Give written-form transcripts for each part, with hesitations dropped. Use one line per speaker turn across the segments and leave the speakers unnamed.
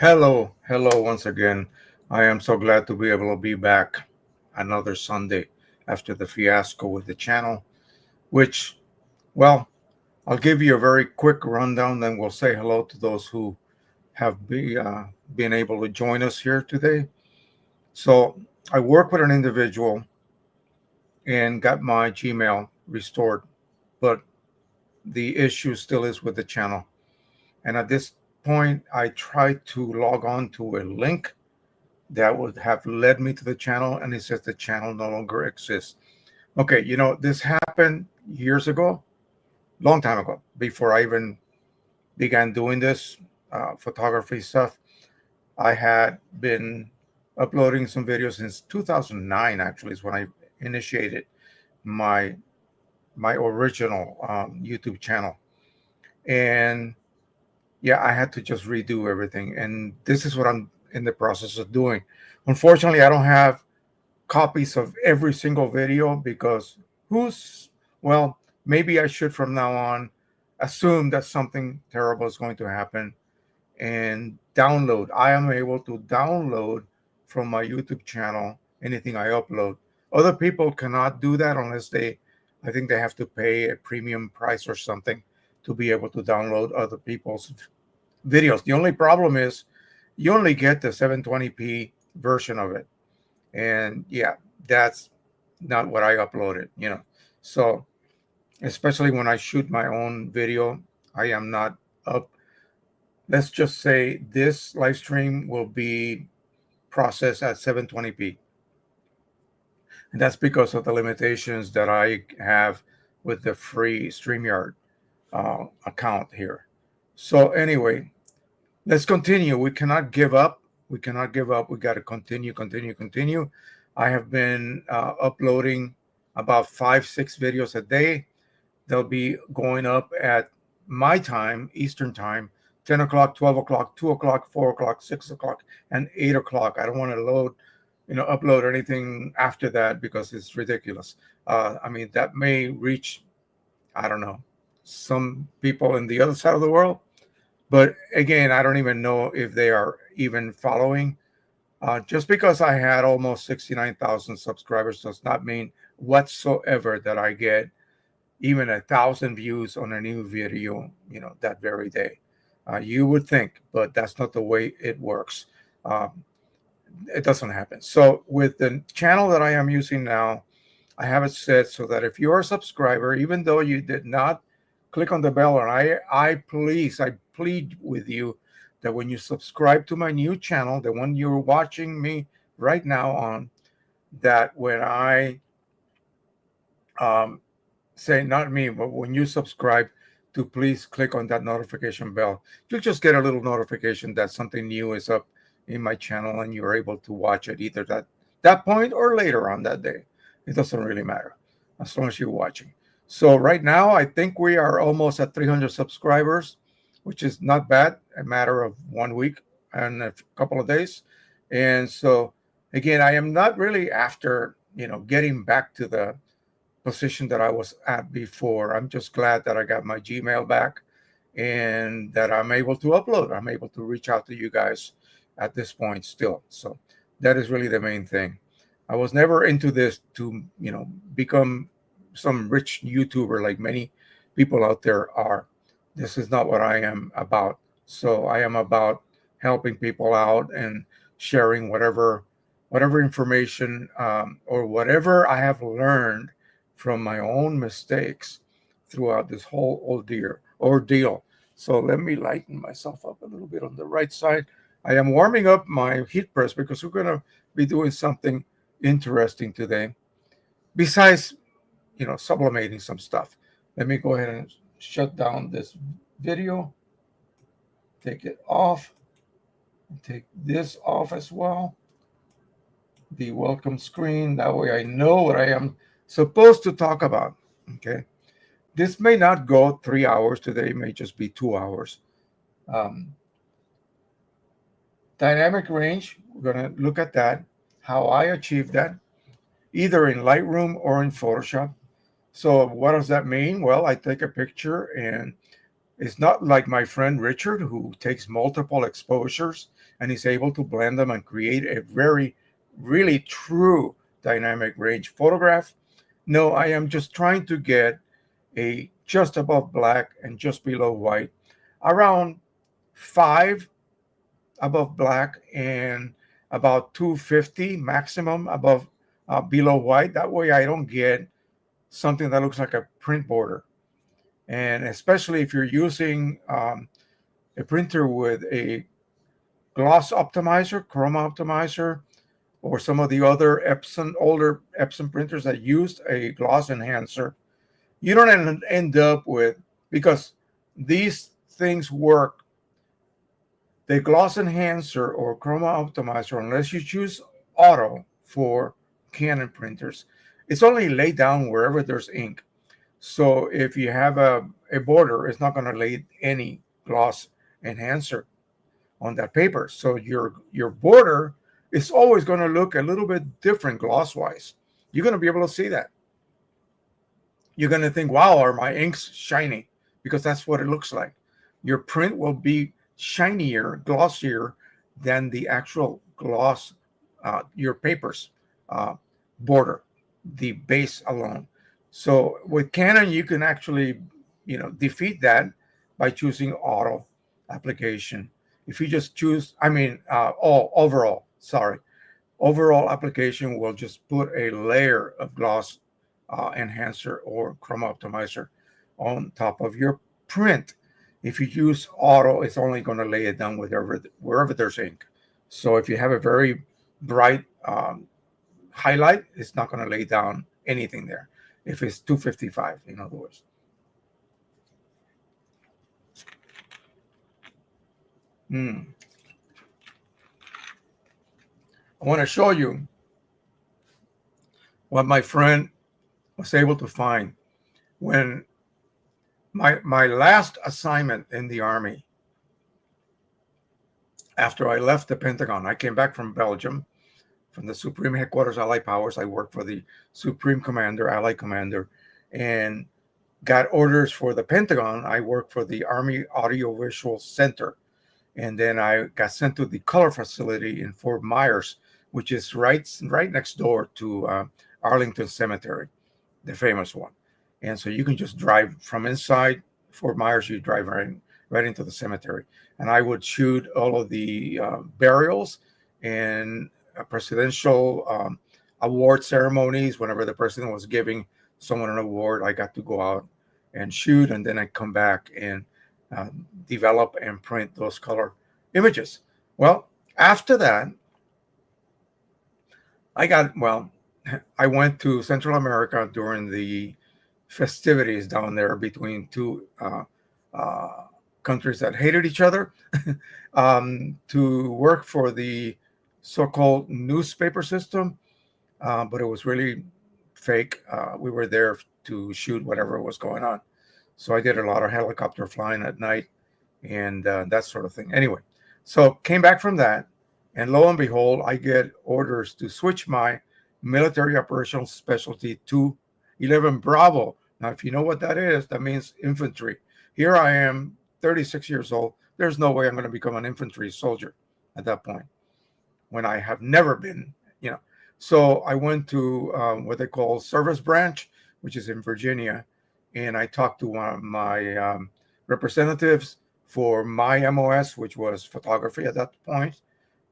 Hello once again. I am so glad to be able to be back another Sunday after the fiasco with the channel, which, well, I'll give you a very quick rundown, then we'll say hello to those who have been able to join us here today. So, I work with an individual and got my Gmail restored, but the issue still is with the channel. And at this point, I tried to log on to a link that would have led me to the channel, and it says the channel no longer exists. Okay, this happened years ago, long time ago, before I even began doing this photography stuff. I had been uploading some videos since 2009. Actually, is when I initiated my my original YouTube channel, and yeah, I had to just redo everything, and this is what I'm in the process of doing. Unfortunately, I don't have copies of every single video because who's well, maybe I should from now on assume that something terrible is going to happen and download. I am able to download from my YouTube channel anything I upload. Other people cannot do that unless I think they have to pay a premium price or something to be able to download other people's videos. The only problem is you only get the 720p version of it, and yeah, that's not what I uploaded. So especially when I shoot my own video, I am not up. Let's just say this live stream will be processed at 720p, and that's because of the limitations that I have with the free StreamYard account here. So anyway, let's continue. We cannot give up. We cannot give up. We got to continue, continue, continue. I have been uploading about 5, 6 videos a day. They'll be going up at my time, Eastern time, 10 o'clock, 12 o'clock, 2 o'clock, 4 o'clock, 6 o'clock, and 8 o'clock. I don't want to upload anything after that because it's ridiculous. I mean, that may reach, I don't know, some people in the other side of the world. But again, I don't even know if they are even following. Just because I had almost 69,000 subscribers does not mean whatsoever that I get even 1,000 views on a new video, that very day. You would think, but that's not the way it works. It doesn't happen. So with the channel that I am using now, I have it set so that if you're a subscriber, even though you did not click on the bell, and I plead with you that when you subscribe to my new channel, the one you're watching me right now on, that when I say, not me, but when you subscribe, to please click on that notification bell. You'll just get a little notification that something new is up in my channel, and you're able to watch it either that point or later on that day. It doesn't really matter as long as you're watching. So right now, I think we are almost at 300 subscribers, which is not bad, a matter of 1 week and a couple of days. And so, again, I am not really after, getting back to the position that I was at before. I'm just glad that I got my Gmail back and that I'm able to upload. I'm able to reach out to you guys at this point still. So that is really the main thing. I was never into this to, become some rich YouTuber like many people out there are. This is not what I am about. So I am about helping people out and sharing whatever information or whatever I have learned from my own mistakes throughout this whole ordeal. So let me lighten myself up a little bit on the right side. I am warming up my heat press because we're going to be doing something interesting today. Besides, sublimating some stuff. Let me go ahead and shut down this video. Take it off. Take this off as well. The welcome screen. That way I know what I am supposed to talk about. Okay. This may not go 3 hours today. It may just be 2 hours. Dynamic range. We're going to look at that. How I achieve that, either in Lightroom or in Photoshop. So what does that mean? Well, I take a picture, and it's not like my friend Richard, who takes multiple exposures and he's able to blend them and create a very, really true dynamic range photograph. No, I am just trying to get a just above black and just below white, around 5 above black and about 250 maximum above below white. That way I don't get something that looks like a print border. And especially if you're using a printer with a gloss optimizer, chroma optimizer, or some of the other older Epson printers that used a gloss enhancer, you don't end up with, because these things work, the gloss enhancer or chroma optimizer, unless you choose auto for Canon printers, it's only laid down wherever there's ink. So if you have a border, it's not going to lay any gloss enhancer on that paper. So your border is always going to look a little bit different gloss wise. You're going to be able to see that. You're going to think, wow, are my inks shiny? Because that's what it looks like. Your print will be shinier, glossier than the actual gloss, your paper's border, the base alone. So with Canon, you can actually, defeat that by choosing auto application. If you just choose, overall application will just put a layer of gloss enhancer or chroma optimizer on top of your print. If you use auto, it's only going to lay it down wherever there's ink. So if you have a very bright highlight, it's not going to lay down anything there. If it's 255, in other words. I want to show you what my friend was able to find when my last assignment in the Army, after I left the Pentagon. I came back from Belgium, from the Supreme Headquarters Allied Powers. I worked for the Supreme Commander, Allied Commander, and got orders for the Pentagon. I worked for the Army Audiovisual Center. And then I got sent to the color facility in Fort Myers, which is right next door to Arlington Cemetery, the famous one. And so you can just drive from inside Fort Myers, you drive right into the cemetery. And I would shoot all of the burials and presidential award ceremonies. Whenever the president was giving someone an award, I got to go out and shoot, and then I come back and develop and print those color images. Well, after that, I went to Central America during the festivities down there between two countries that hated each other to work for the so-called newspaper system, but it was really fake. We were there to shoot whatever was going on. So I did a lot of helicopter flying at night and that sort of thing. Anyway, so came back from that, and lo and behold, I get orders to switch my military operational specialty to 11 Bravo. Now, if you know what that is, that means infantry. Here I am, 36 years old. There's no way I'm going to become an infantry soldier at that point, when I have never been, So I went to what they call Service Branch, which is in Virginia, and I talked to one of my representatives for my MOS, which was photography at that point.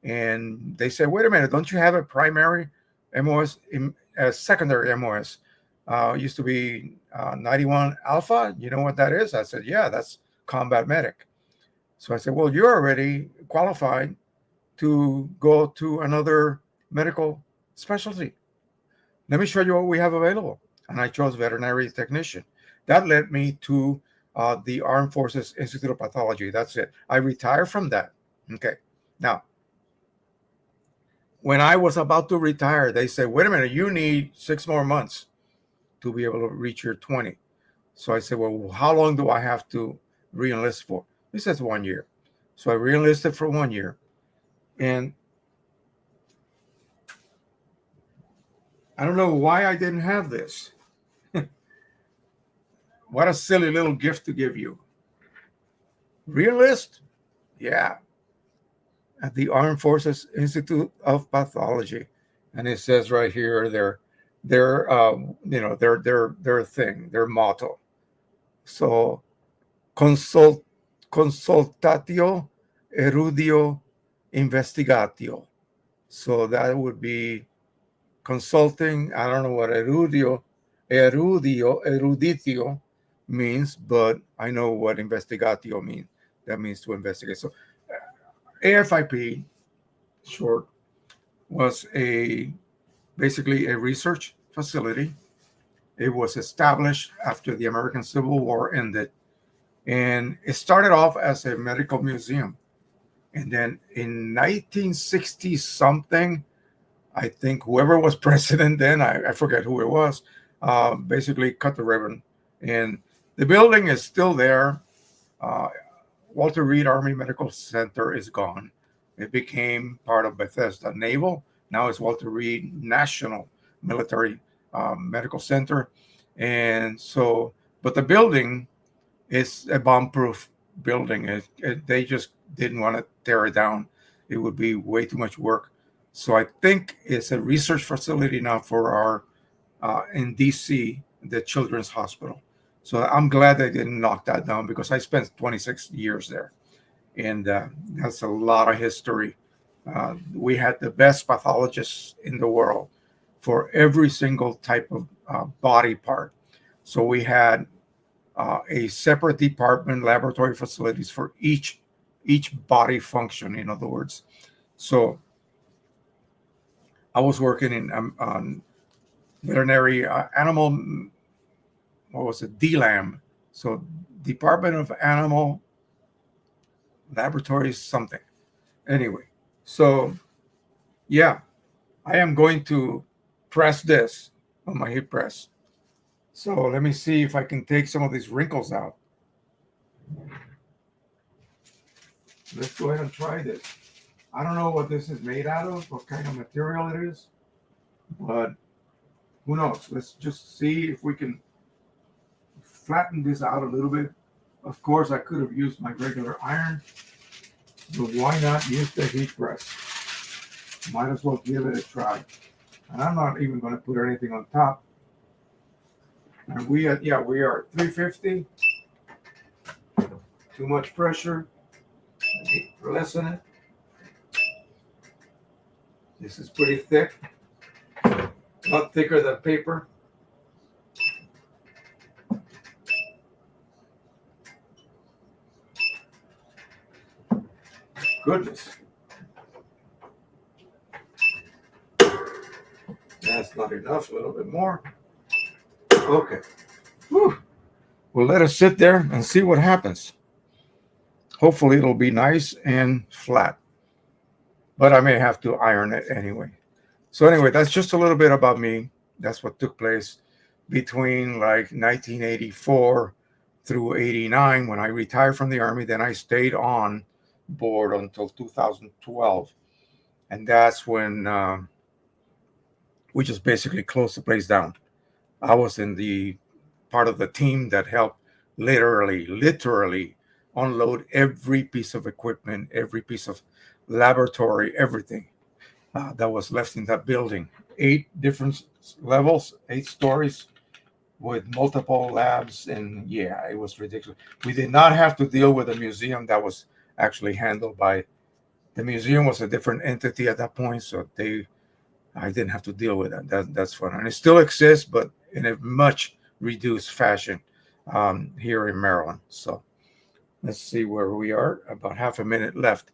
And they said, wait a minute, don't you have a primary MOS, a secondary MOS? Used to be 91 Alpha. You know what that is? I said, yeah, that's combat medic. So I said, well, you're already qualified to go to another medical specialty. Let me show you what we have available. And I chose veterinary technician. That led me to the Armed Forces Institute of Pathology. That's it. I retired from that. Okay. Now, when I was about to retire, they said, wait a minute, you need 6 more months to be able to reach your 20. So I said, well, how long do I have to re-enlist for? He says 1 year. So I re-enlisted for 1 year. And I don't know why I didn't have this. What a silly little gift to give you. Re-enlist? Yeah. at the Armed Forces Institute of Pathology, and it says right here their thing, their motto. So consultatio erudio investigatio. So that would be consulting. I don't know what eruditio means, but I know what investigatio means. That means to investigate. So AFIP, short, was basically a research facility. It was established after the American Civil War ended, and it started off as a medical museum. And then in 1960 something, I think whoever was president then, I forget who it was, basically cut the ribbon. And the building is still there. Uh, Walter Reed Army Medical Center is gone. It became part of Bethesda Naval. Now it's Walter Reed National Military Medical Center. And so, but the building is a bomb-proof building. They just didn't want to tear it down. It would be way too much work. So I think it's a research facility now for our in DC, the Children's Hospital. So I'm glad they didn't knock that down because I spent 26 years there, and that's a lot of history. We had the best pathologists in the world for every single type of body part. So we had a separate department, laboratory facilities for each body function. In other words, so I was working in on veterinary animal. What was it? DLAM. So Department of Animal Laboratories something. Anyway, so yeah, I am going to press this on my heat press. So let me see if I can take some of these wrinkles out. Let's go ahead and try this. I don't know what this is made out of, what kind of material it is, but who knows? Let's just see if we can flatten this out a little bit. Of course, I could have used my regular iron, but why not use the heat press? Might as well give it a try. And I'm not even going to put anything on top. And we are 350. Too much pressure. Let me lessen it. This is pretty thick. Not thicker than paper. Goodness. That's not enough, a little bit more. Okay. Whew. We'll let it sit there and see what happens. Hopefully it'll be nice and flat. But I may have to iron it anyway. So anyway, that's just a little bit about me. That's what took place between like 1984 through 89 when I retired from the Army. Then I stayed on board until 2012. And that's when we just basically closed the place down. I was in the part of the team that helped literally unload every piece of equipment, every piece of laboratory, everything that was left in that building. 8 different levels, 8 stories with multiple labs. And yeah, it was ridiculous. We did not have to deal with a museum. That was actually handled by the museum. Was a different entity at that point. So I didn't have to deal with that. That's fun. And it still exists, but in a much reduced fashion here in Maryland. So let's see where we are. About half a minute left.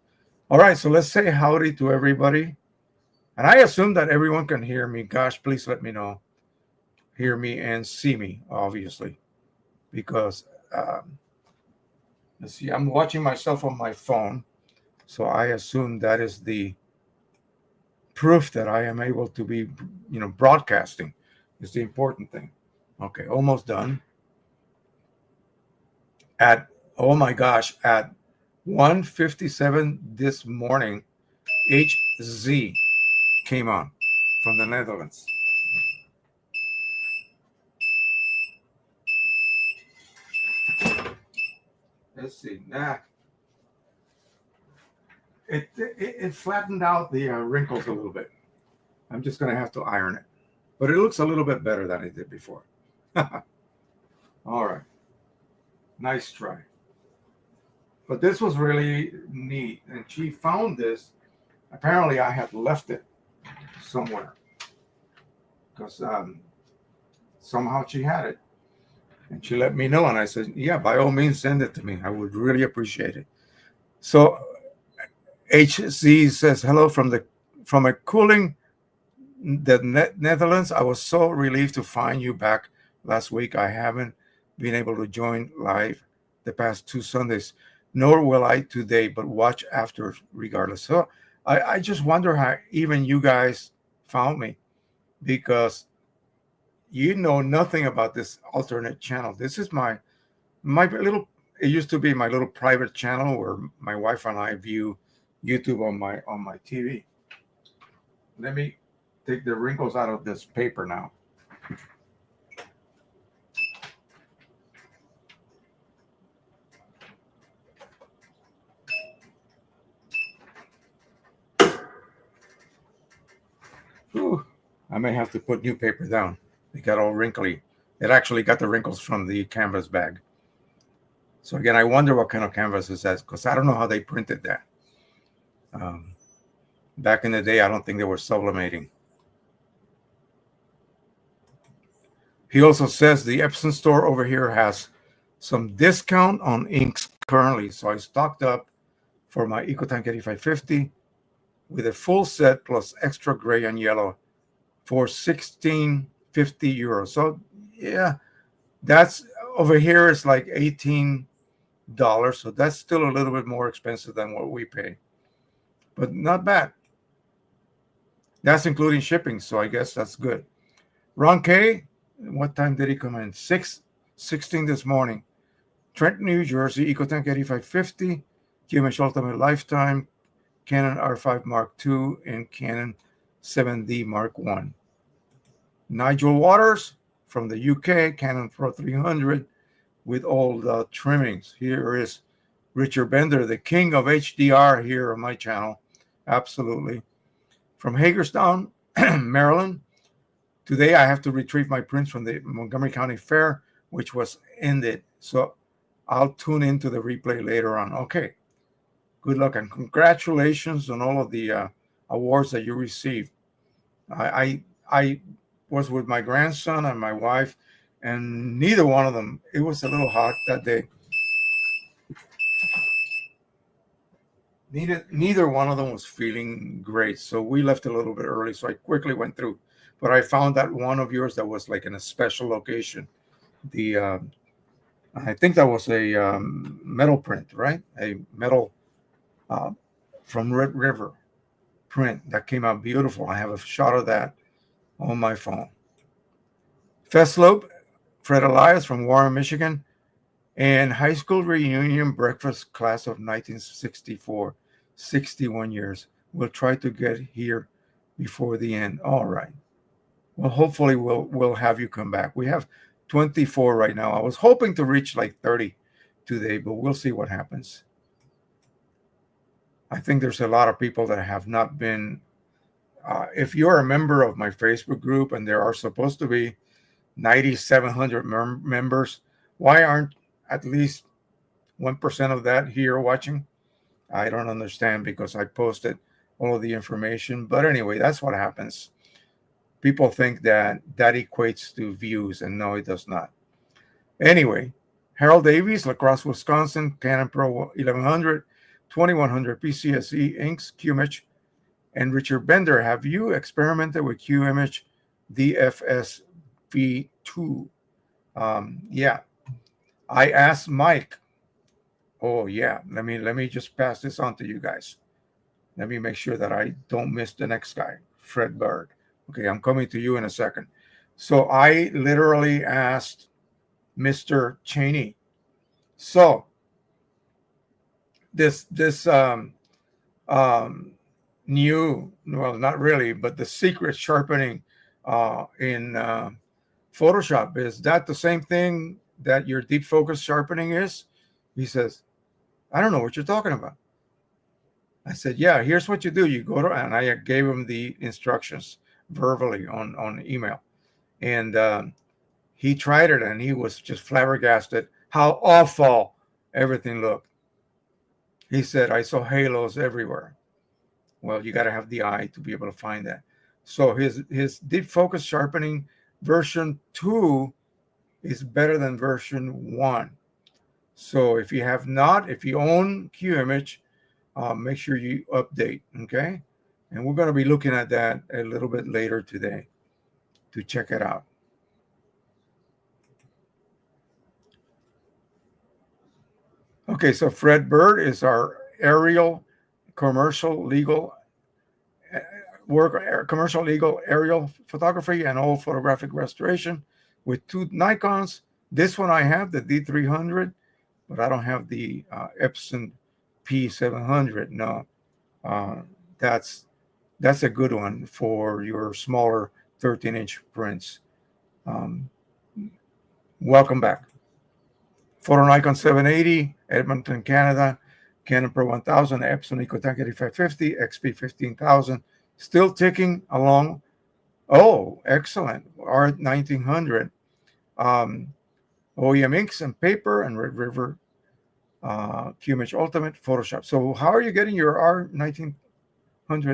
All right, so let's say howdy to everybody. And I assume that everyone can hear me. Gosh, please let me know. Hear me and see me, obviously. Because, let's see, I'm watching myself on my phone. So I assume that is the proof that I am able to be, broadcasting is the important thing. Okay, almost done. Oh my gosh, at 1:57 this morning, HZ came on from the Netherlands. Let's see. it flattened out the wrinkles a little bit. I'm just going to have to iron it. But it looks a little bit better than it did before. All right. Nice try. But this was really neat. And she found this. Apparently, I had left it somewhere. Because somehow she had it. And she let me know. And I said, yeah, by all means, send it to me. I would really appreciate it. So HZ says, hello from a cooling the Netherlands. I was so relieved to find you back last week. I haven't been able to join live the past 2 Sundays, nor will I today, but watch after regardless. So I just wonder how even you guys found me, because you know nothing about this alternate channel. This is my little, it used to be my little private channel where my wife and I view YouTube on my TV. Let me take the wrinkles out of this paper now. Whew. I may have to put new paper down. It got all wrinkly. It actually got the wrinkles from the canvas bag. So again, I wonder what kind of canvas this is, because I don't know how they printed that. Back in the day, I don't think they were sublimating. He also says the Epson store over here has some discount on inks currently. So I stocked up for my EcoTank 8550 with a full set plus extra gray and yellow for €16.50. So yeah, that's over here is like $18. So that's still a little bit more expensive than what we pay, but not bad. That's including shipping. So I guess that's good. Ron K, what time did he come in? 6:16 this morning. Trenton, New Jersey, EcoTank 8550, QMH Ultimate Lifetime, Canon R5 Mark II, and Canon 7D Mark I. Nigel Waters from the UK, Canon Pro-300 with all the trimmings. Here is Richard Bender, the king of HDR here on my channel. Absolutely. From Hagerstown, Maryland. Today I have to retrieve my prints from the Montgomery County Fair, which was ended. So I'll tune into the replay later on. Okay. Good luck and congratulations on all of the awards that you received. I was with my grandson and my wife, and neither one of them, it was a little hot that day. Neither one of them was feeling great. So we left a little bit early. So I quickly went through. But I found that one of yours that was like in a special location. I think that was a metal print, right? A metal from Red River print that came out beautiful. I have a shot of that on my phone. Feslope, Fred Elias from Warren, Michigan, and high school reunion breakfast class of 1964, 61 years. We'll try to get here before the end. All right. Well, hopefully we'll have you come back. We have 24 right now. I was hoping to reach like 30 today, but we'll see what happens. I think there's a lot of people that have not been. If you're a member of my Facebook group, and there are supposed to be 9,700 members, why aren't at least 1% of that here watching? I don't understand, because I posted all of the information. But anyway, that's what happens. People think that equates to views, and no, it does not. Anyway, Harold Davies, La Crosse, Wisconsin, Canon Pro 1100, 2100 PCSE inks, QMH, and Richard Bender. Have you experimented with QMH DFS V2? Yeah, I asked Mike. Oh yeah, let me just pass this on to you guys. Let me make sure that I don't miss the next guy, Fred Bird. Okay, I'm coming to you in a second. So I literally asked Mr. Cheney. So this new, well, not really, but the secret sharpening in Photoshop, is that the same thing that your deep focus sharpening is? He says, I don't know what you're talking about. I said, yeah, here's what you do. You go to, and I gave him the instructions verbally on email. And he tried it, and he was just flabbergasted how awful everything looked. He said, I saw halos everywhere. Well, you got to have the eye to be able to find that. So his deep focus sharpening version 2 is better than version 1. So if you have not, if you own QImage, make sure you update, okay? And we're going to be looking at that a little bit later today to check it out. Okay, so Fred Bird is our aerial commercial legal commercial legal aerial photography and all photographic restoration with 2 Nikons. This one I have, the D300, but I don't have the EPSON P700. No, that's a good one for your smaller 13-inch prints. Welcome back. Photo Nikon 780, Edmonton, Canada. Canon Pro-1000, EPSON EcoTank 8550, XP 15000. Still ticking along. Oh, excellent. R1900. OEM inks and paper and Red River QImage Ultimate Photoshop. So how are you getting your R1900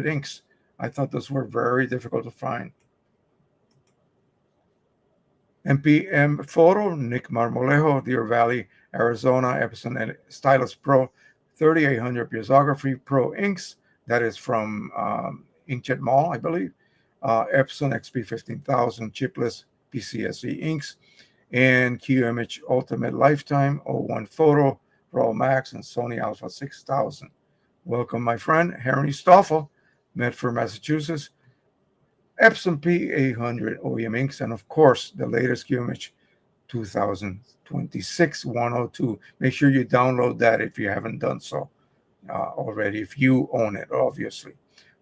inks? I thought those were very difficult to find. MPM Photo, Nick Marmolejo, Deer Valley, Arizona, EPSON Stylus Pro 3800 Piezography Pro inks. That is from Inkjet Mall, I believe. EPSON XP 15000 chipless PCSE inks. And QImage Ultimate Lifetime 01 Photo, Raw Max, and Sony Alpha 6000. Welcome, my friend, Henry Stoffel, Medford, Massachusetts. EPSON P800 OEM inks, and of course, the latest QImage 2026-102. Make sure you download that if you haven't done so already, if you own it, obviously.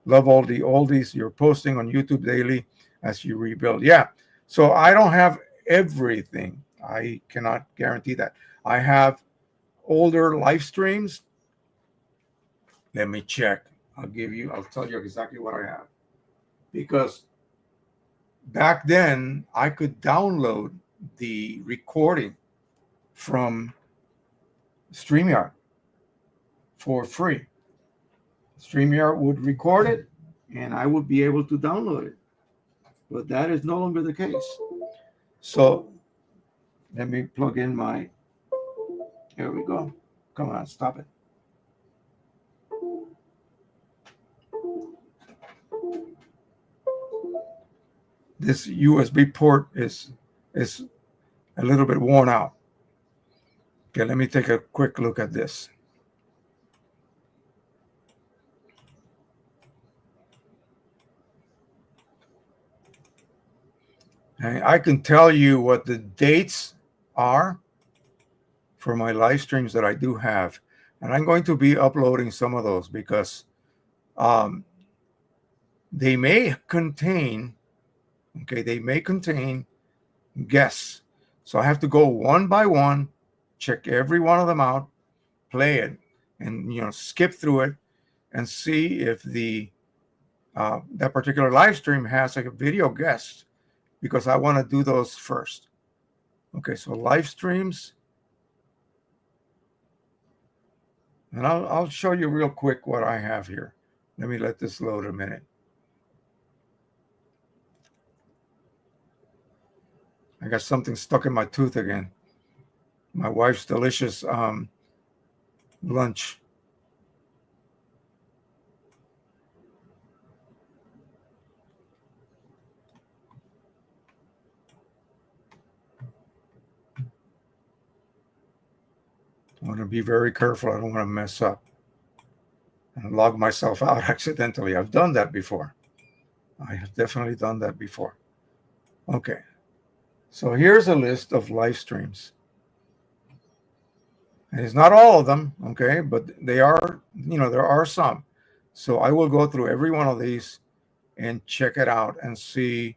Love all the oldies you're posting on YouTube daily as you rebuild. Yeah, so I don't have everything. I cannot guarantee that. I have older live streams. Let me check. I'll tell you exactly what I have. Because back then, I could download the recording from StreamYard for free. StreamYard would record it, and I would be able to download it. But that is no longer the case. So let me plug in my, here we go. Come on, stop it. This USB port is a little bit worn out. Okay, let me take a quick look at this. And I can tell you what the dates are for my live streams that I do have. And I'm going to be uploading some of those because they may contain, guests. So I have to go one by one, check every one of them out, play it, and skip through it and see if that particular live stream has a video guest, because I want to do those first. Okay, so live streams. And I'll show you real quick what I have here. Let me let this load a minute. I got something stuck in my tooth again. My wife's delicious lunch. I want to be very careful. I don't want to mess up and log myself out accidentally. I've done that before. I have definitely done that before. Okay. So here's a list of live streams. And it's not all of them, okay, but they are, there are some. So I will go through every one of these and check it out and see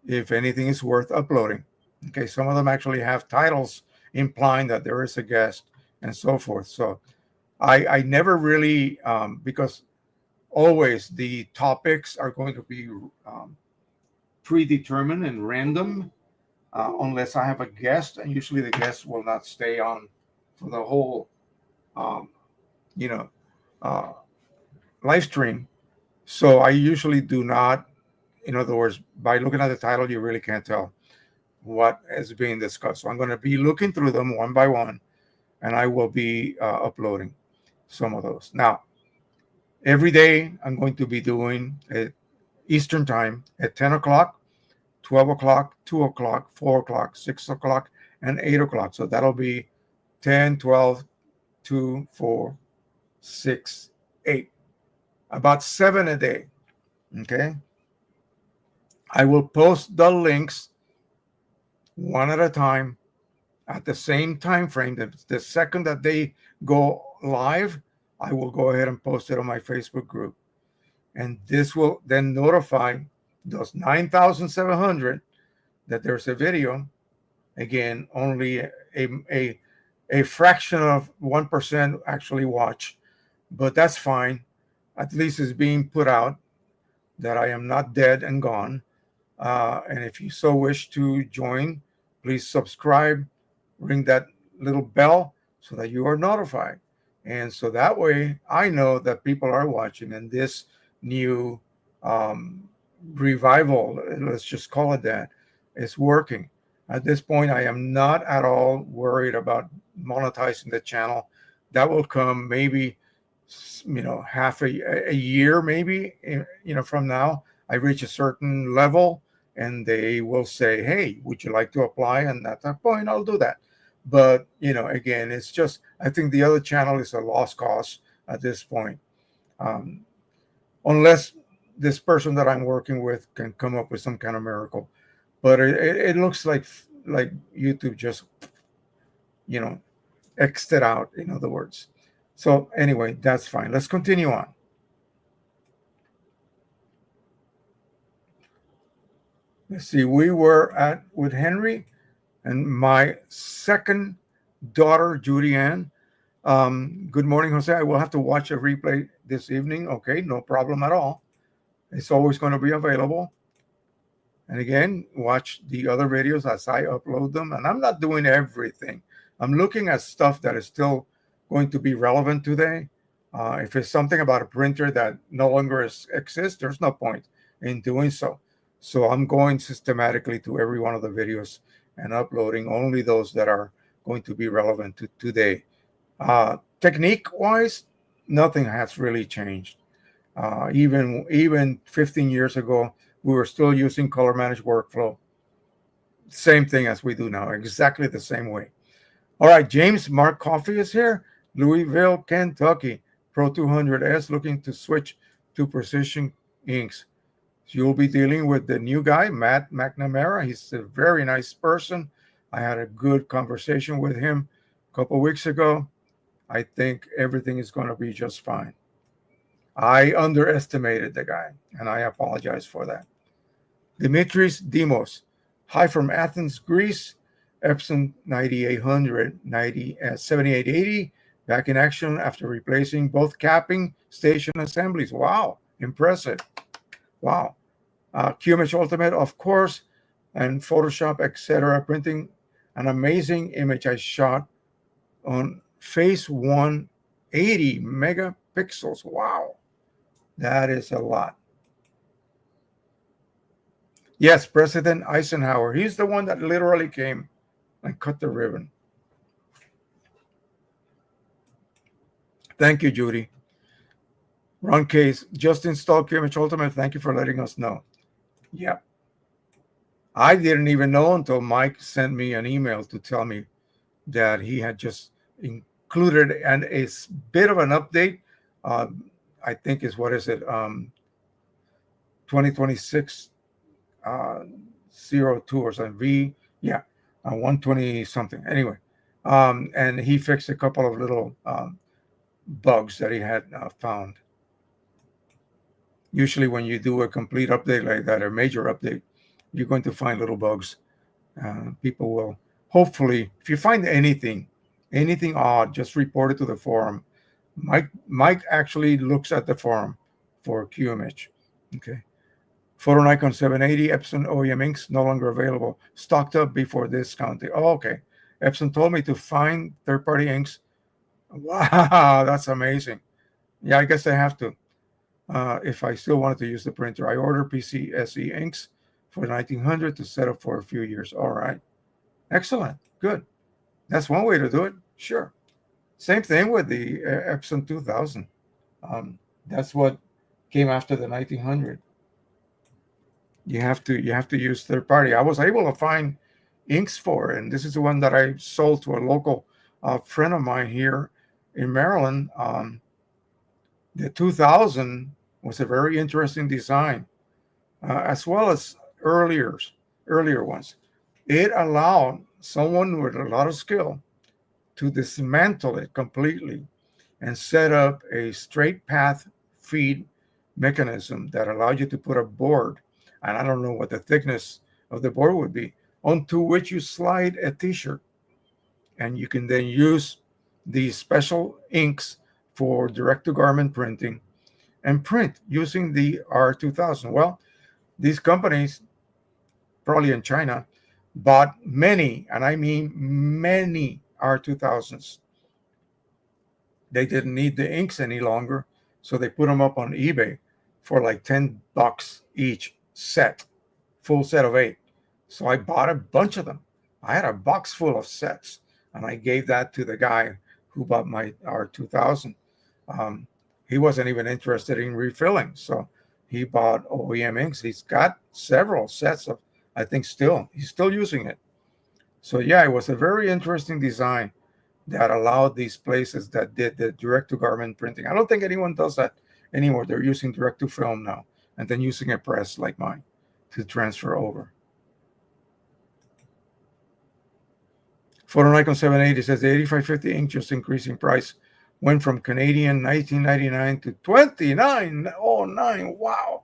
if anything is worth uploading. Okay, some of them actually have titles implying that there is a guest and so forth. So I never really, because always the topics are going to be predetermined and random, unless I have a guest, and usually the guest will not stay on for the whole, um, you know, uh, live stream. So I usually do not. In other words, by looking at the title, you really can't tell what is being discussed. So I'm going to be looking through them one by one, and I will be uploading some of those. Now, every day I'm going to be doing it Eastern time at 10 o'clock, 12 o'clock, 2 o'clock, 4 o'clock, 6 o'clock, and 8 o'clock. So that'll be 10, 12, 2, 4, 6, 8. About 7 a day. Okay. I will post the links one at a time at the same time frame. The second that they go live, I will go ahead and post it on my Facebook group. And this will then notify those 9,700 that there's a video. Again, only a fraction of 1% actually watch, but that's fine. At least it's being put out that I am not dead and gone. And if you so wish to join, please subscribe, ring that little bell so that you are notified. And so that way I know that people are watching, and this new revival, let's just call it that, is working. At this point, I am not at all worried about monetizing the channel. That will come maybe, half a year, maybe, from now. I reach a certain level and they will say, hey, would you like to apply? And at that point, I'll do that. But, again, it's just, I think the other channel is a lost cause at this point. Unless this person that I'm working with can come up with some kind of miracle. But it looks like YouTube just, X'd it out, in other words. So anyway, that's fine. Let's continue on. Let's see. We were with Henry and my second daughter, Judy Ann. Good morning, Jose. I will have to watch a replay this evening. Okay, no problem at all. It's always going to be available. And again, watch the other videos as I upload them. And I'm not doing everything. I'm looking at stuff that is still going to be relevant today. If it's something about a printer that no longer exists, there's no point in doing so. So I'm going systematically to every one of the videos and uploading only those that are going to be relevant to today. Technique-wise, nothing has really changed. Even 15 years ago, we were still using color managed workflow. Same thing as we do now, exactly the same way. All right, James Mark Coffey is here. Louisville, Kentucky, Pro-200S, looking to switch to precision inks. So you'll be dealing with the new guy, Matt McNamara. He's a very nice person. I had a good conversation with him a couple of weeks ago. I think everything is going to be just fine. I underestimated the guy, and I apologize for that. Dimitris Demos. Hi from Athens, Greece. EPSON 9800, 7880. Back in action after replacing both capping station assemblies. Wow, impressive. Wow. QMH Ultimate, of course, and Photoshop, etc. Printing an amazing image I shot on Phase 1, 80 megapixels. Wow. That is a lot. Yes, President Eisenhower. He's the one that literally came and cut the ribbon. Thank you, Judy. Ron Case, just installed QMH Ultimate. Thank you for letting us know. Yeah. I didn't even know until Mike sent me an email to tell me that he had just included, and a bit of an update. I think is, what is it? 2026 02 or something. V, yeah, 120 something. Anyway, and he fixed a couple of little bugs that he had found. Usually when you do a complete update like that, a major update, you're going to find little bugs. People will, hopefully, if you find anything odd, just report it to the forum. Mike actually looks at the forum for QMH. Okay. Photo Nikon 780 Epson OEM inks no longer available. Stocked up before discounting. Oh, okay. Epson told me to find third-party inks. Wow, that's amazing. Yeah, I guess I have to. If I still wanted to use the printer, I ordered PCSE inks for 1900 to set up for a few years. All right. Excellent. Good. That's one way to do it. Sure. Same thing with the Epson 2000. That's what came after the 1900. You have to use third party. I was able to find inks for it, and this is the one that I sold to a local friend of mine here in Maryland. The 2000 was a very interesting design, as well as earlier ones. It allowed someone with a lot of skill to dismantle it completely and set up a straight path feed mechanism that allowed you to put a board, and I don't know what the thickness of the board would be, onto which you slide a t-shirt, and you can then use these special inks for direct-to-garment printing and print using the R2000. Well, these companies, probably in China, bought many, and I mean many R2000s. They didn't need the inks any longer, so they put them up on eBay for like $10 each set, full set of 8. So I bought a bunch of them. I had a box full of sets, and I gave that to the guy who bought my R2000. He wasn't even interested in refilling, so he bought OEM inks. He's got several sets of, I think he's still using it. So yeah, it was a very interesting design that allowed these places that did the direct-to-garment printing. I don't think anyone does that anymore. They're using direct-to-film now, and then using a press like mine to transfer over. Photo Nikon 780 says the 8550 ink just increasing price went from Canadian $19.99 to $29.09. Wow,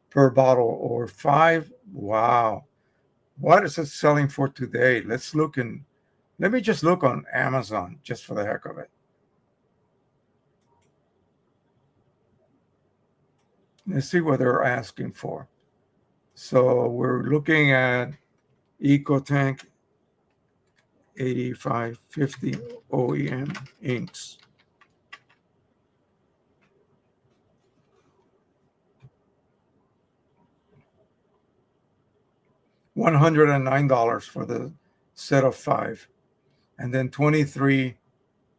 per bottle, or 5. Wow, what is it selling for today? Let me just look on Amazon just for the heck of it. Let's see what they're asking for. So we're looking at EcoTank 8550 OEM inks. $109 for the set of 5. And then 23.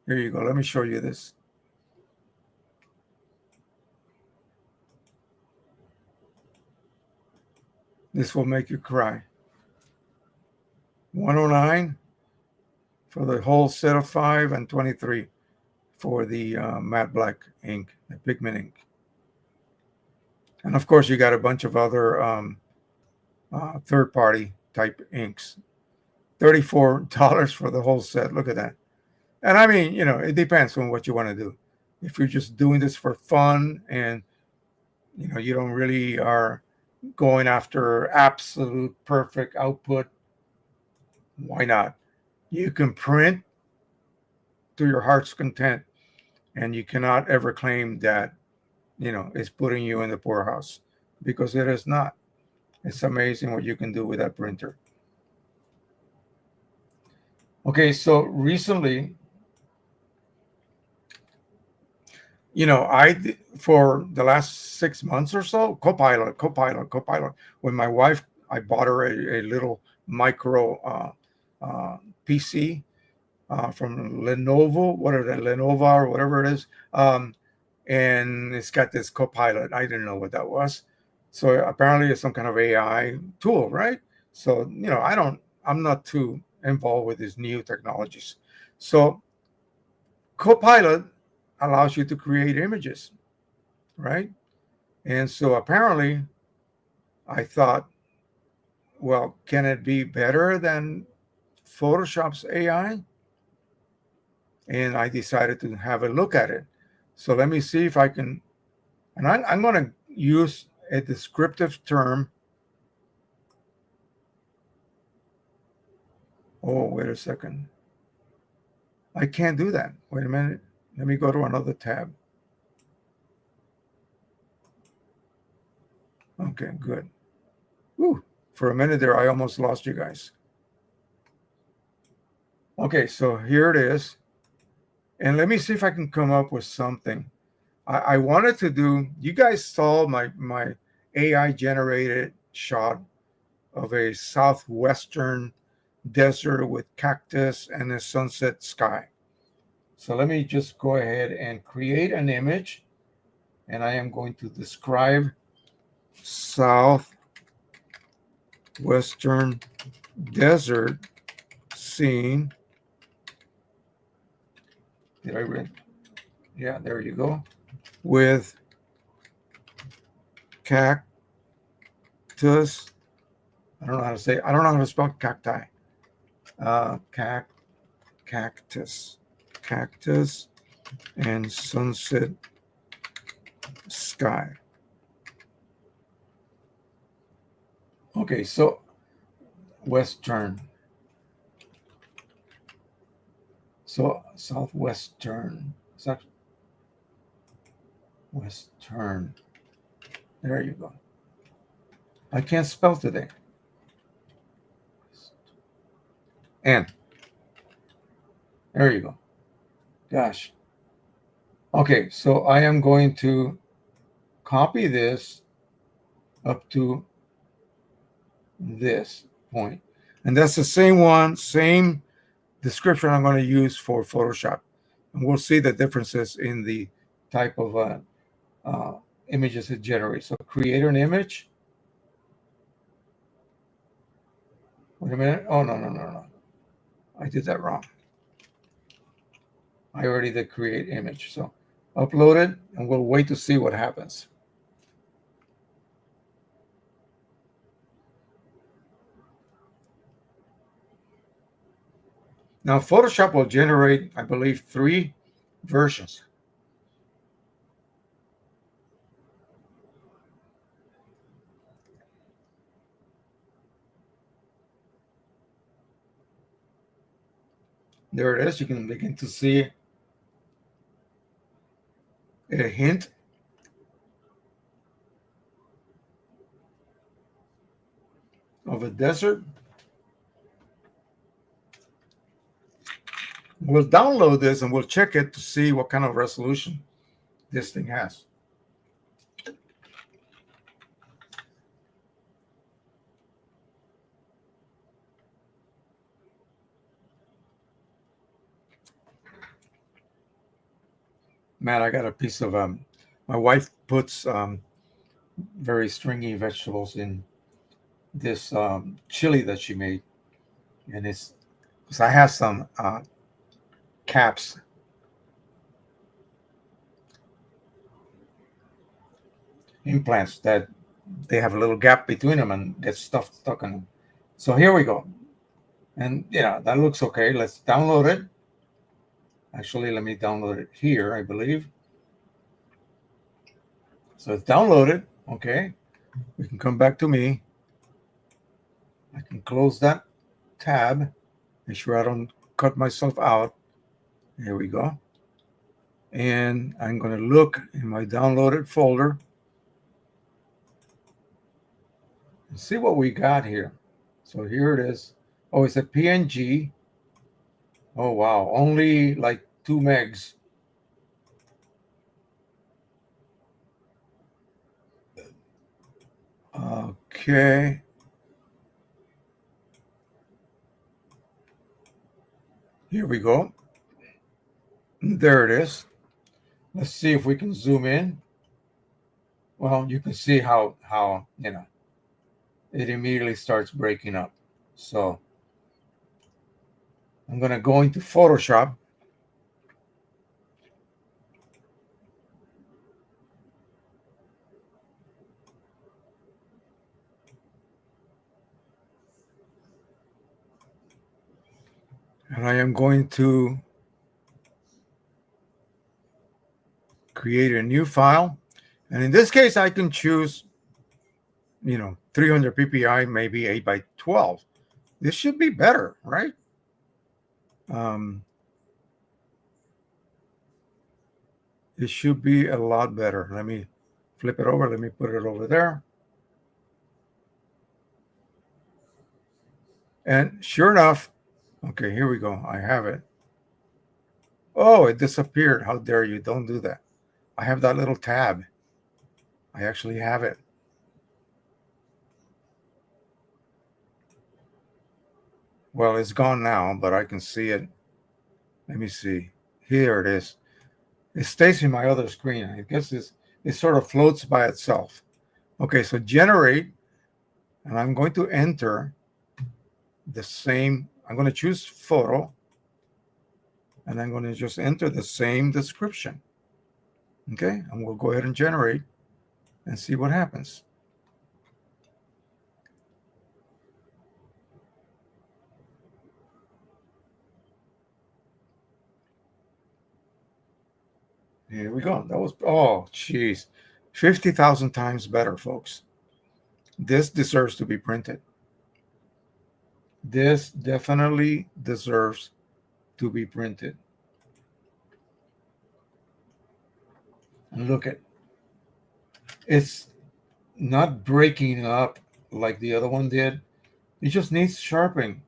Here you go. Let me show you this. This will make you cry. 109 for the whole set of 5, and 23 for the matte black ink, the pigment ink. And of course, you got a bunch of other third-party type inks. $34 for the whole set. Look at that. And I mean, it depends on what you want to do. If you're just doing this for fun and, you don't really are going after absolute perfect output, why not? You can print to your heart's content, and you cannot ever claim that, it's putting you in the poorhouse, because it is not. It's amazing what you can do with that printer. Okay, so recently, for the last 6 months or so, Copilot. When my wife, I bought her a little micro PC from Lenovo, Lenovo or whatever it is, and it's got this Copilot. I didn't know what that was. So apparently it's some kind of AI tool, right? So I'm not too involved with these new technologies. So Copilot allows you to create images, right? And so apparently I thought, well, can it be better than Photoshop's AI? And I decided to have a look at it. So let me see if I can, and I'm going to use a descriptive term. Oh, wait a second. I can't do that. Wait a minute. Let me go to another tab. Okay, good. Whew. For a minute there, I almost lost you guys. Okay, so here it is. And let me see if I can come up with something. I wanted to do, you guys saw my AI generated shot of a southwestern desert with cactus and a sunset sky. So let me just go ahead and create an image, and I am going to describe southwestern desert scene. Did I read? Yeah, there you go. With cactus. I don't know how to say. I don't know how to spell cacti. Cactus, and sunset sky. Okay, so western. So southwestern. Western. There you go. I can't spell today. And there you go. Gosh. Okay, so I am going to copy this up to this point. And that's the same one, same description I'm going to use for Photoshop. And we'll see the differences in the type of images it generates. So create an image. Wait a minute. Oh, no. I did that wrong. I already did create image. So upload it, and we'll wait to see what happens. Now, Photoshop will generate, I believe, 3 versions. There it is. You can begin to see a hint of a desert. We'll download this and we'll check it to see what kind of resolution this thing has. Man, I got a piece of my wife puts very stringy vegetables in this chili that she made, and it's because I have some caps. Implants that they have a little gap between them and there's stuff stuck in them. So here we go. And yeah, that looks okay. Let's download it. Actually, let me download it here, I believe. So it's downloaded. Okay. We can come back to me. I can close that tab. Make sure I don't cut myself out. Here we go. And I'm going to look in my downloaded folder and see what we got here. So here it is. Oh, it's a PNG. Oh, wow. Only like 2 megs. Okay. Here we go. There it is. Let's see if we can zoom in. Well, you can see how it immediately starts breaking up. So I'm going to go into Photoshop. And I am going to create a new file. And in this case, I can choose, 300 ppi, maybe 8 by 12. This should be better, right? It should be a lot better. Let me flip it over. Let me put it over there. And sure enough, okay, here we go. I have it. Oh, it disappeared. How dare you? Don't do that. I have that little tab. I actually have it. Well, it's gone now, but I can see it. Let me see. Here it is. It stays in my other screen. I guess it sort of floats by itself. Okay, so generate, and I'm going to enter the same. I'm going to choose photo, and I'm going to just enter the same description. Okay, and we'll go ahead and generate and see what happens. Here we go. That was, oh, geez, 50,000 times better, folks. This deserves to be printed. This definitely deserves to be printed. And look at, it's not breaking up like the other one did. It just needs sharpening.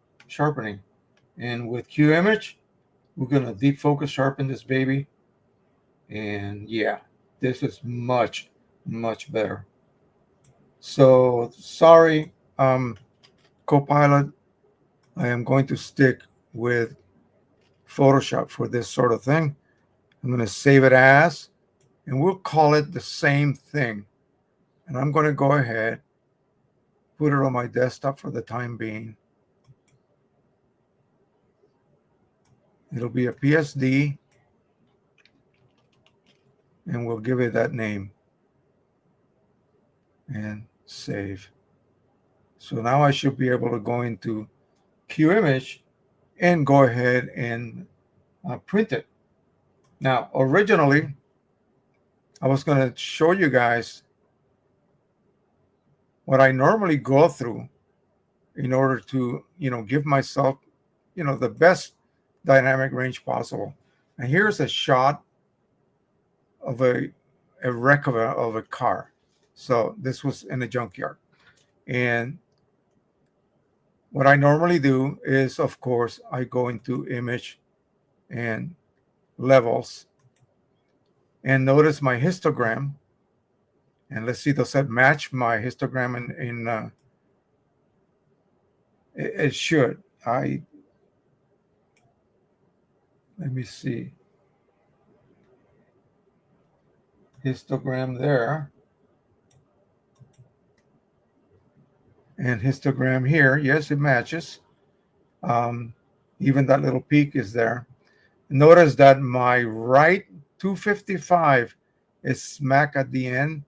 And with Q image, we're gonna deep focus sharpen this baby. And yeah, this is much, much better. So sorry, Copilot, I am going to stick with Photoshop for this sort of thing. I'm going to save it as, and we'll call it the same thing. And I'm going to go ahead, put it on my desktop for the time being. It'll be a PSD, and we'll give it that name. And save. So now I should be able to go into Q image and go ahead and print it. Now, originally, I was going to show you guys what I normally go through in order to, give myself, the best dynamic range possible. And here's a shot of a wreck of a car. So this was in a junkyard. And what I normally do is, of course, I go into image and levels and notice my histogram. And let's see, does that match my histogram in it should. Let me see. Histogram there. And histogram here. Yes, it matches. Even that little peak is there. Notice that my right 255 is smack at the end.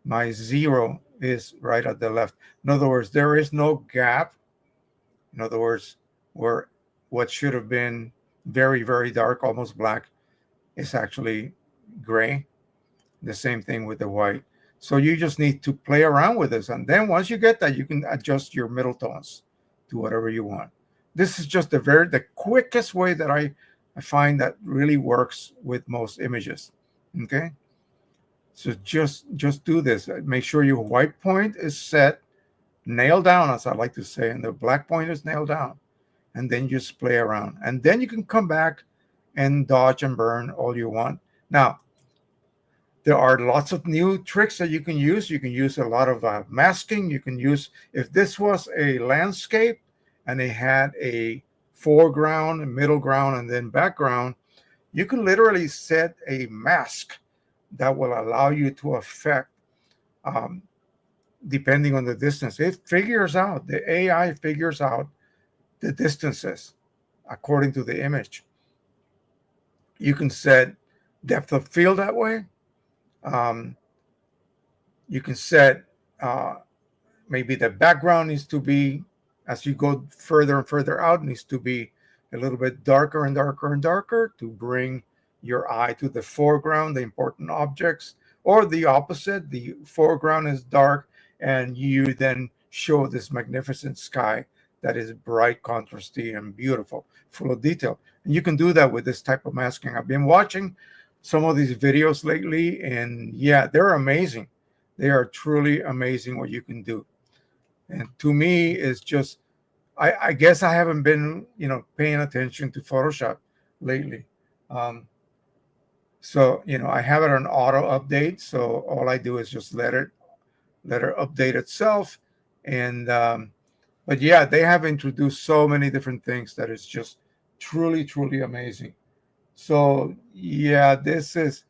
My 0 is right at the left. In other words, there is no gap. In other words, where what should have been very, very dark, almost black, is actually gray. The same thing with the white. So you just need to play around with this. And then once you get that, you can adjust your middle tones to whatever you want. This is just the quickest way that I find that really works with most images. Okay. So just do this. Make sure your white point is set, nailed down, as I like to say, and the black point is nailed down. And then just play around. And then you can come back and dodge and burn all you want. Now, there are lots of new tricks that you can use. You can use a lot of masking. You can use, if this was a landscape and they had a foreground, middle ground, and then background, you can literally set a mask that will allow you to affect, depending on the distance. It figures out, the AI figures out the distances according to the image. You can set depth of field that way. You can set maybe the background needs to be, as you go further and further out, needs to be a little bit darker and darker and darker to bring your eye to the foreground, the important objects, or the opposite. The foreground is dark and you then show this magnificent sky that is bright, contrasty, and beautiful, full of detail. And you can do that with this type of masking. I've been watching some of these videos lately, and yeah, they're amazing. They are truly amazing what you can do. And to me, it's just I guess I haven't been, paying attention to Photoshop lately. So, I have it on auto update. So all I do is just let it update itself. And, but yeah, they have introduced so many different things that is just truly, truly amazing. So yeah, this is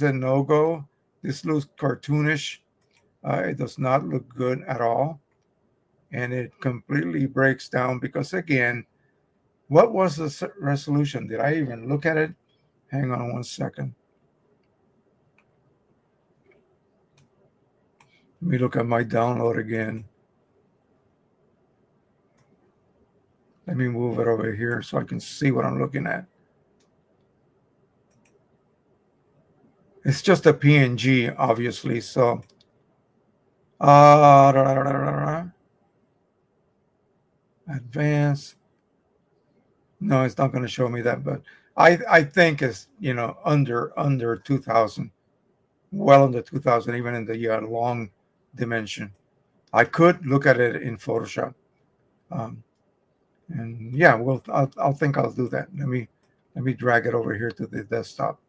a no-go. This looks cartoonish. It does not look good at all. And it completely breaks down because, again, what was the resolution? Did I even look at it? Hang on one second. Let me look at my download again. Let me move it over here so I can see what I'm looking at. It's just a PNG, obviously. So, advanced. No, it's not going to show me that, but I think it's under 2000, well under 2000, even in the long dimension. I could look at it in Photoshop, and yeah, well, I'll think I'll do that. Let me drag it over here to the desktop.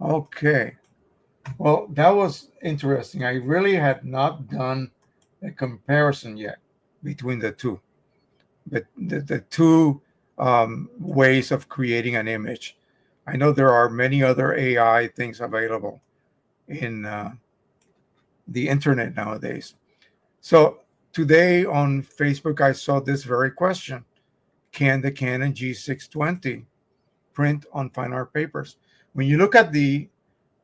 Okay, well, that was interesting. I really had not done a comparison yet between the two. But the two ways of creating an image. I know there are many other AI things available in the internet nowadays. So today on Facebook, I saw this very question: can the Canon G620 print on fine art papers? When you look at the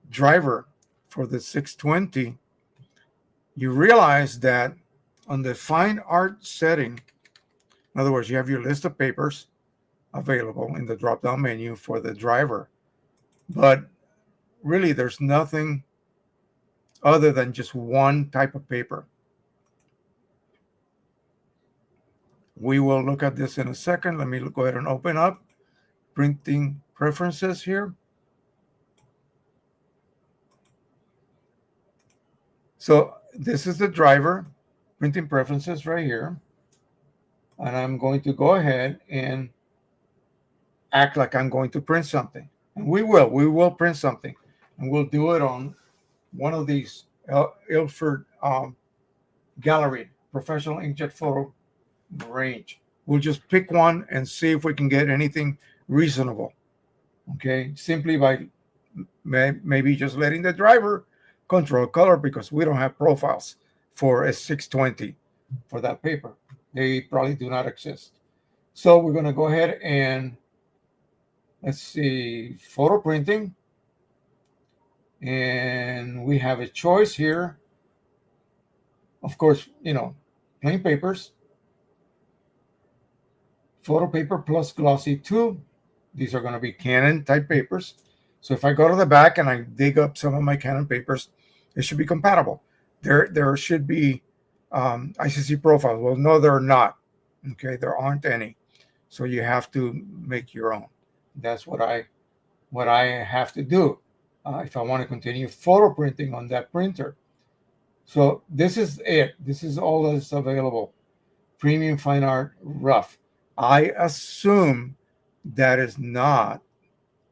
driver for the 620, you realize that on the fine art setting, in other words, you have your list of papers available in the drop-down menu for the driver. But really, there's nothing other than just one type of paper. We will look at this in a second. Let me go ahead and open up printing preferences here. So this is the driver, printing preferences right here. And I'm going to go ahead and act like I'm going to print something. And we will print something. And we'll do it on one of these Ilford Gallery Professional Inkjet Photo range. We'll just pick one and see if we can get anything reasonable. Okay, simply by maybe just letting the driver control color, because we don't have profiles for a 620 for that paper. They probably do not exist. So we're going to go ahead and let's see, photo printing. And we have a choice here. Of course, plain papers, photo paper plus glossy 2. These are going to be Canon type papers. So if I go to the back and I dig up some of my Canon papers, it should be compatible. There should be ICC profiles. Well, no, there are not. Okay, there aren't any. So you have to make your own. That's what I have to do if I want to continue photo printing on that printer. So this is it. This is all that's available. Premium Fine Art Rough. I assume that is not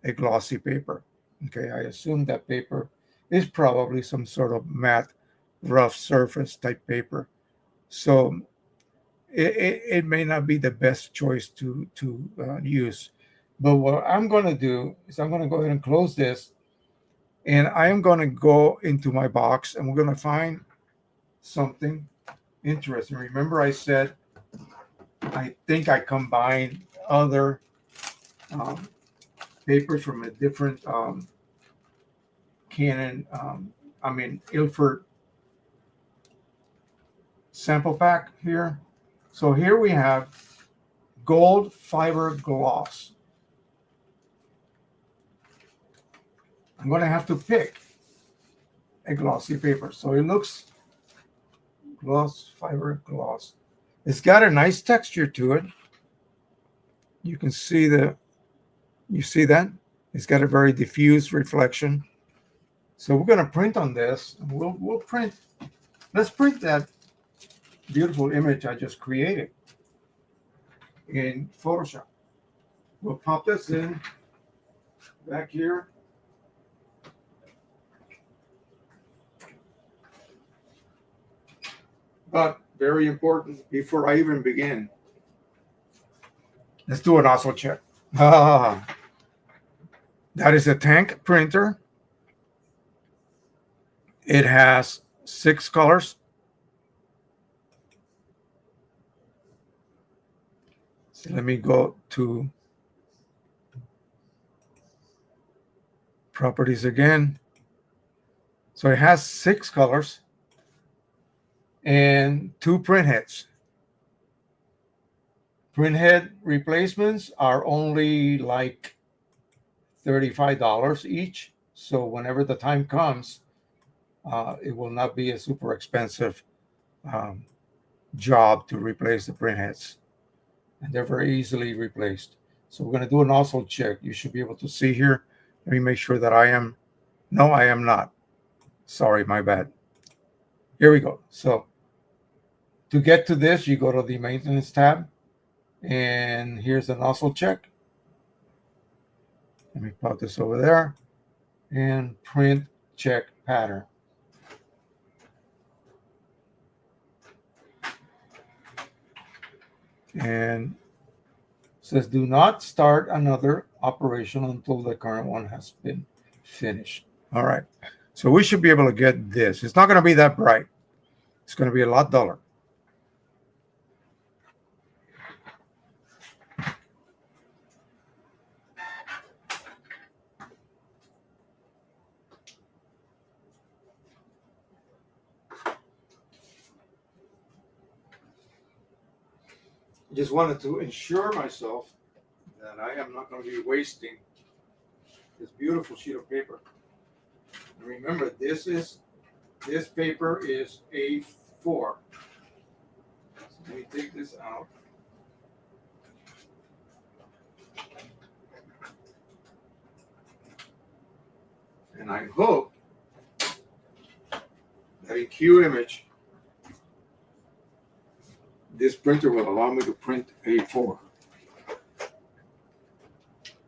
a glossy paper. Okay, I assume that paper is probably some sort of matte rough surface type paper. So it may not be the best choice to use. But what I'm going to do is I'm going to go ahead and close this, and I am going to go into my box, and we're going to find something interesting. Remember, I said I think I combined other papers from a different Canon, Ilford sample pack here. So here we have gold fiber gloss. I'm going to have to pick a glossy paper. So it looks gloss, fiber gloss. It's got a nice texture to it. You can see you see that? It's got a very diffuse reflection. So we're going to print on this. We'll print. Let's print that beautiful image I just created in Photoshop. We'll pop this in back here. But very important, before I even begin, let's do an nozzle check. That is a tank printer. It has 6 colors. So let me go to properties again. So it has 6 colors and 2 print heads. Print head replacements are only like $35 each. So whenever the time comes, it will not be a super expensive job to replace the print heads. And they're very easily replaced. So we're going to do an nozzle check. You should be able to see here. Let me make sure that I am. No, I am not. Sorry, my bad. Here we go. So to get to this, you go to the maintenance tab. And here's the nozzle check. Let me pop this over there. And print check pattern. And says do not start another operation until the current one has been finished. All right. So we should be able to get this. It's not going to be that bright. It's going to be a lot duller. Just wanted to ensure myself that I am not going to be wasting this beautiful sheet of paper. And remember, this paper is A4. So let me take this out. And I hope that in Q image, this printer will allow me to print A4.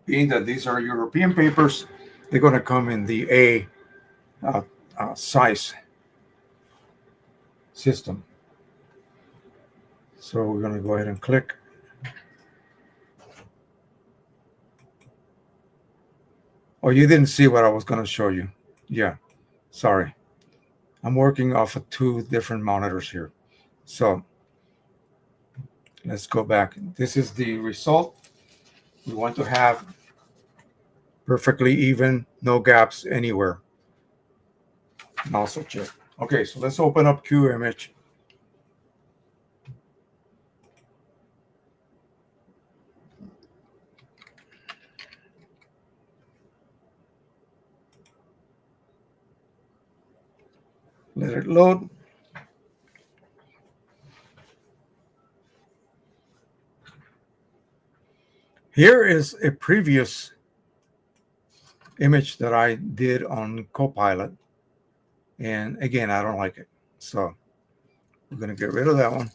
Being that these are European papers, they're going to come in the A size system. So we're going to go ahead and click. Oh, you didn't see what I was going to show you. Yeah, sorry. I'm working off of 2 different monitors here. So let's go back. This is the result. We want to have perfectly even, no gaps anywhere. Nozzle check. Okay, so let's open up Q image. Let it load. Here is a previous image that I did on Copilot. And again, I don't like it. So we're going to get rid of that one.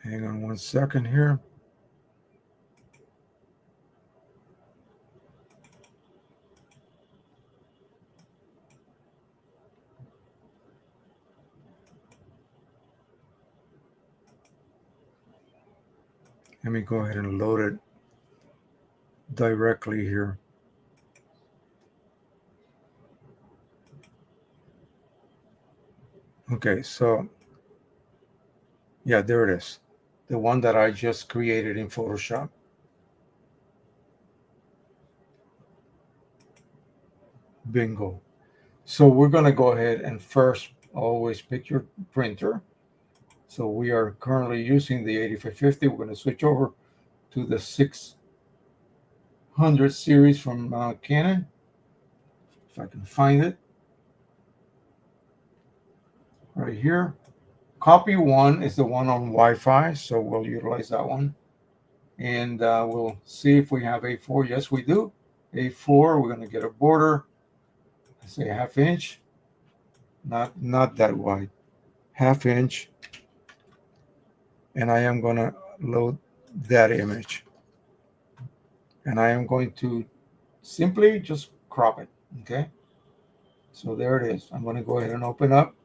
Hang on 1 second here. Let me go ahead and load it directly here. Okay, so yeah, there it is. The one that I just created in Photoshop. Bingo. So we're going to go ahead and first always pick your printer. So we are currently using the 8550. We're going to switch over to the 600 series from Canon. If I can find it. Right here. copy one is the one on Wi-Fi, so we'll utilize that one. And we'll see if we have A4. Yes, we do. A4, we're going to get a border, I say 1/2 inch, not that wide, 1/2 inch. And I am going to load that image. And I am going to simply just crop it, okay? So there it is. I'm going to go ahead and open up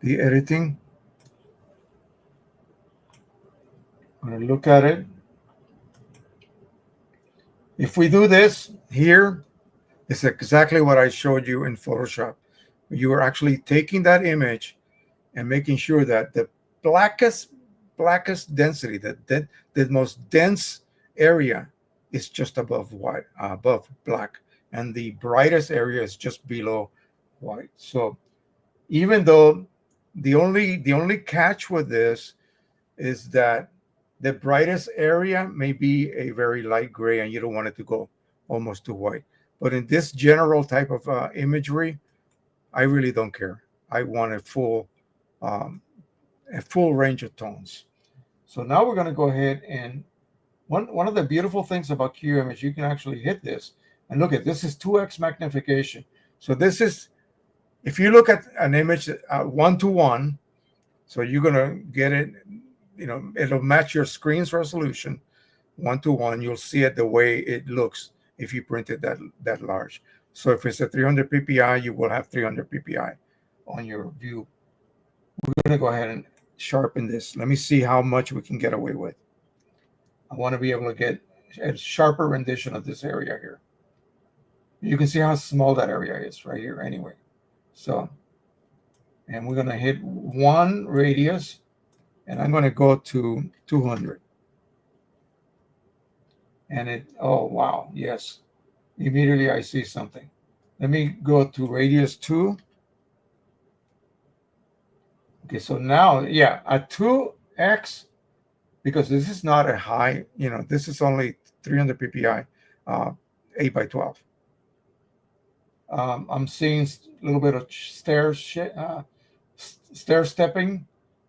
the editing. I'm going to look at it. If we do this here, it's exactly what I showed you in Photoshop. You are actually taking that image and making sure that the blackest density, the most dense area is just above white, above black, and the brightest area is just below white. So even though the only catch with this is that the brightest area may be a very light gray and you don't want it to go almost to white. But in this general type of imagery, I really don't care. I want a full range of tones. So now we're going to go ahead and one of the beautiful things about QImage, you can actually hit this and look at this is 2x magnification. So this is, if you look at an image 1:1, so you're going to get it, it'll match your screen's resolution 1:1. You'll see it the way it looks if you print it that large. So if it's a 300 ppi, you will have 300 ppi on your view. We're going to go ahead and sharpen this. Let me see how much we can get away with. I want to be able to get a sharper rendition of this area here. You can see how small that area is right here anyway. So, and we're going to hit 1 radius, and I'm going to go to 200. And it, oh, wow, yes. Immediately I see something. Let me go to radius 2. Okay, so now, yeah, at 2x, because this is not a high, this is only 300 ppi, 8x12. I'm seeing a little bit of stair stepping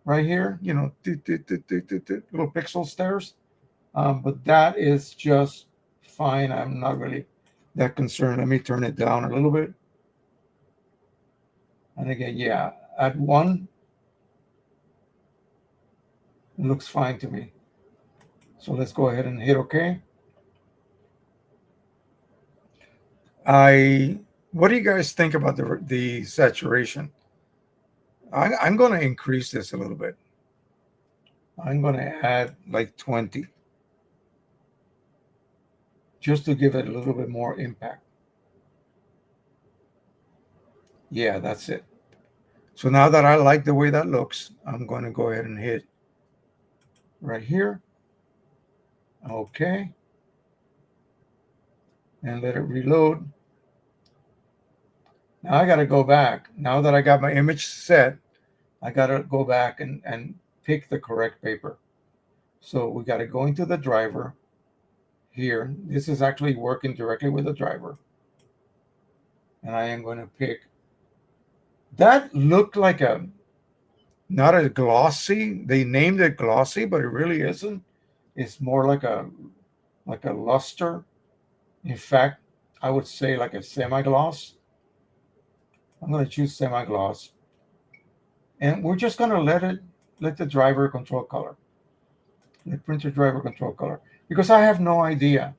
right here, little pixel stairs. But that is just fine. I'm not really that concerned. Let me turn it down a little bit. And again, yeah, at 1, it looks fine to me. So let's go ahead and hit OK. What do you guys think about the saturation? I'm going to increase this a little bit. I'm going to add like 20. Just to give it a little bit more impact. Yeah, that's it. So now that I like the way that looks, I'm going to go ahead and hit right here. Okay. And let it reload. Now I got to go back. Now that I got my image set, I got to go back and pick the correct paper. So we got to go into the driver here. This is actually working directly with the driver. And I am going to pick. That looked like not a glossy. They named it glossy, but it really isn't. It's more like a luster. In fact, I would say like a semi-gloss. I'm going to choose semi-gloss. And we're just going to let the driver control color. The printer driver control color. Because I have no idea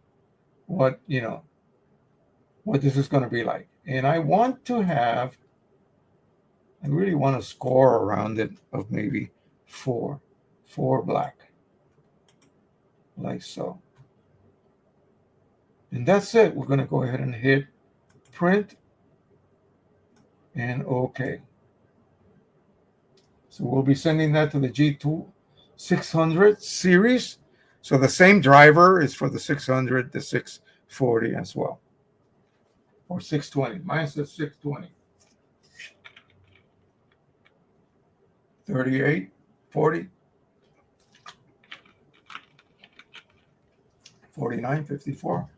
what this is going to be like. And I want to have, I really want to score around it of maybe 4 black. Like so. And that's it. We're going to go ahead and hit print and OK. So we'll be sending that to the G2 600 series. So the same driver is for the 600, the 640 as well. Or 620. Mine says 620. 38, 40, 49, 54.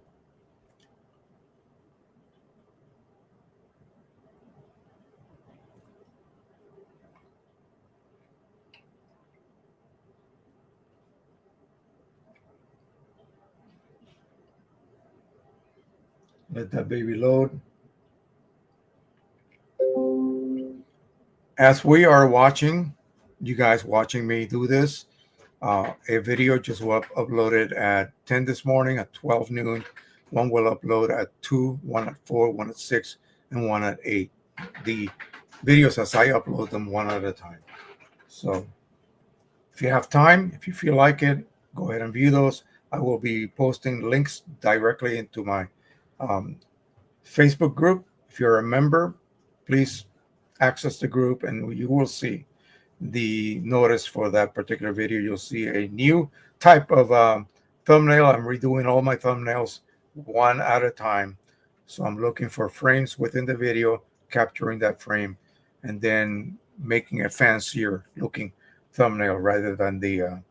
Let that baby load. As we are watching, you guys watching me do this, a video just was uploaded at 10 this morning, at 12 noon. One will upload at 2, one at 4, one at 6, and one at 8. The videos as I upload them one at a time. So if you have time, if you feel like it, go ahead and view those. I will be posting links directly into my Facebook group. If you're a member, please access the group and you will see the notice for that particular video. You'll see a new type of thumbnail. I'm redoing all my thumbnails one at a time. So I'm looking for frames within the video, capturing that frame, and then making a fancier looking thumbnail rather than the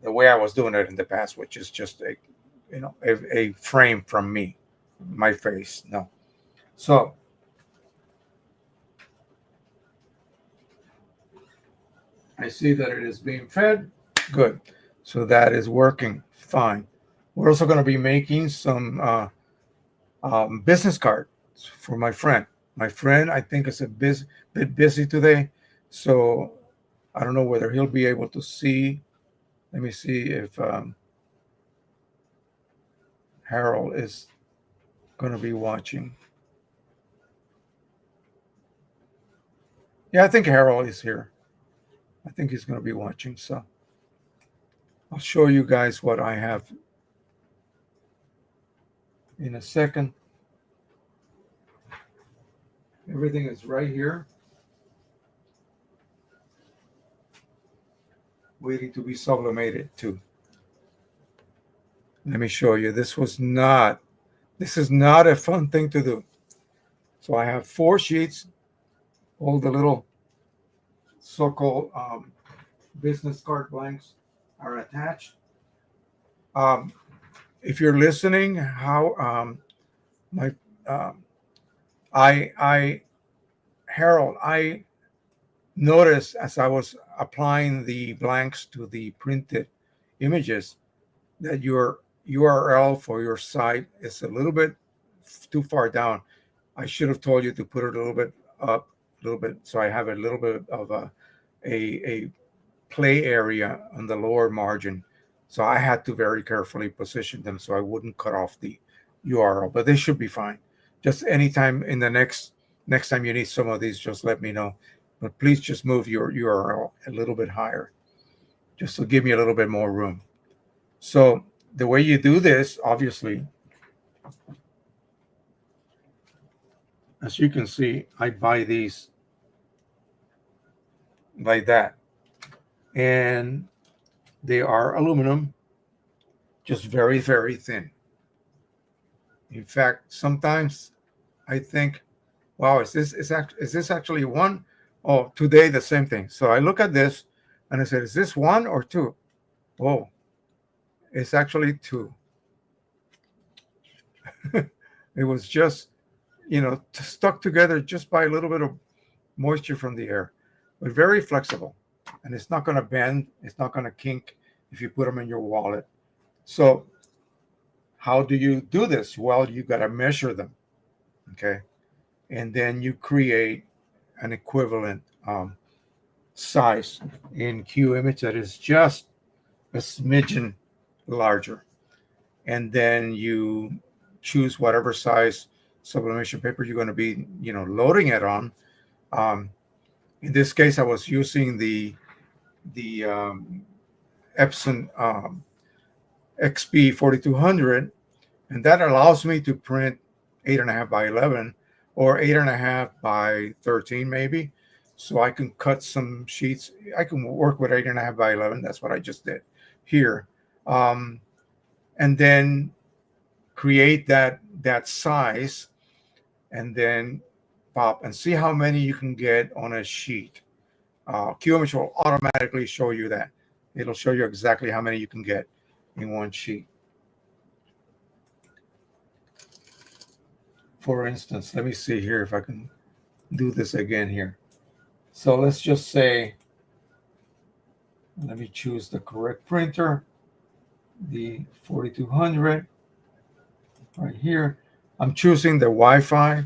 way I was doing it in the past, which is just a frame from me, my face. No. So I see that it is being fed. Good. So that is working fine. We're also going to be making some business cards for my friend. My friend, I think, is a bit busy today. So I don't know whether he'll be able to see. Let me see if Harold is going to be watching. Yeah, I think Harold is here. I think he's going to be watching. So I'll show you guys what I have in a second. Everything is right here, waiting to be sublimated too. Let me show you. This is not a fun thing to do. So I have 4 sheets. All the little so-called business card blanks are attached. If you're listening, how Harold, I noticed as I was applying the blanks to the printed images that your URL for your site is a little bit too far down. I should have told you to put it a little bit up, a little bit, so I have a little bit of a play area on the lower margin. So I had to very carefully position them so I wouldn't cut off the URL, but they should be fine. Just anytime in the next time you need some of these, just let me know. But please just move your URL a little bit higher, just to give me a little bit more room. So the way you do this, obviously, as you can see, I buy these like that. And they are aluminum, just very, very thin. In fact, sometimes I think, wow, is this actually 1? Oh, today the same thing. So I look at this and I said, is this 1 or 2? Oh, it's actually 2. It was just, stuck together just by a little bit of moisture from the air, but very flexible. And it's not going to bend. It's not going to kink if you put them in your wallet. So how do you do this? Well, you got to measure them. Okay. And then you create an equivalent size in QImage that is just a smidgen larger. And then you choose whatever size sublimation paper you're going to be, loading it on. In this case, I was using the EPSON XP 4200, and that allows me to print 8.5 by 11 or 8.5 by 13 maybe. So I can cut some sheets. I can work with 8.5 by 11. That's what I just did here. And then create that size and then pop and see how many you can get on a sheet. QImage will automatically show you that. It'll show you exactly how many you can get in one sheet. For instance, let me see here if I can do this again here. So let's just say, let me choose the correct printer, the 4200. right here. I'm choosing the Wi-Fi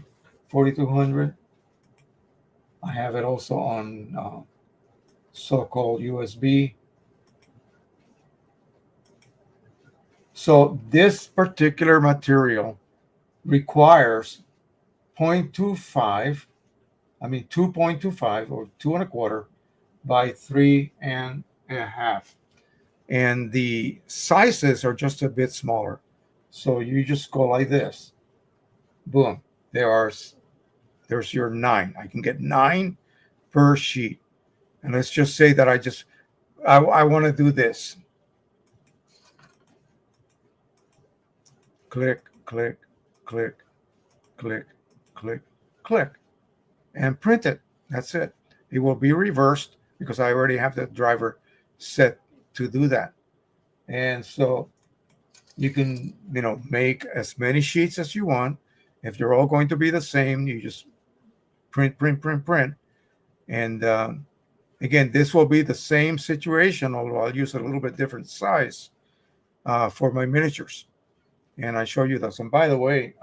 4200. I have it also on so-called USB. So this particular material requires 0.25, 2.25 or 2.25 by 3.5. And the sizes are just a bit smaller. So you just go like this. Boom. There's your 9. I can get 9 per sheet. And let's just say that I want to do this. Click, click, click, click, click, click, and print it. That's it. It will be reversed because I already have the driver set to do that. And so you can, make as many sheets as you want. If they're all going to be the same, you just print, print, print, print. And again, this will be the same situation, although I'll use a little bit different size for my miniatures. And I show you this. And by the way,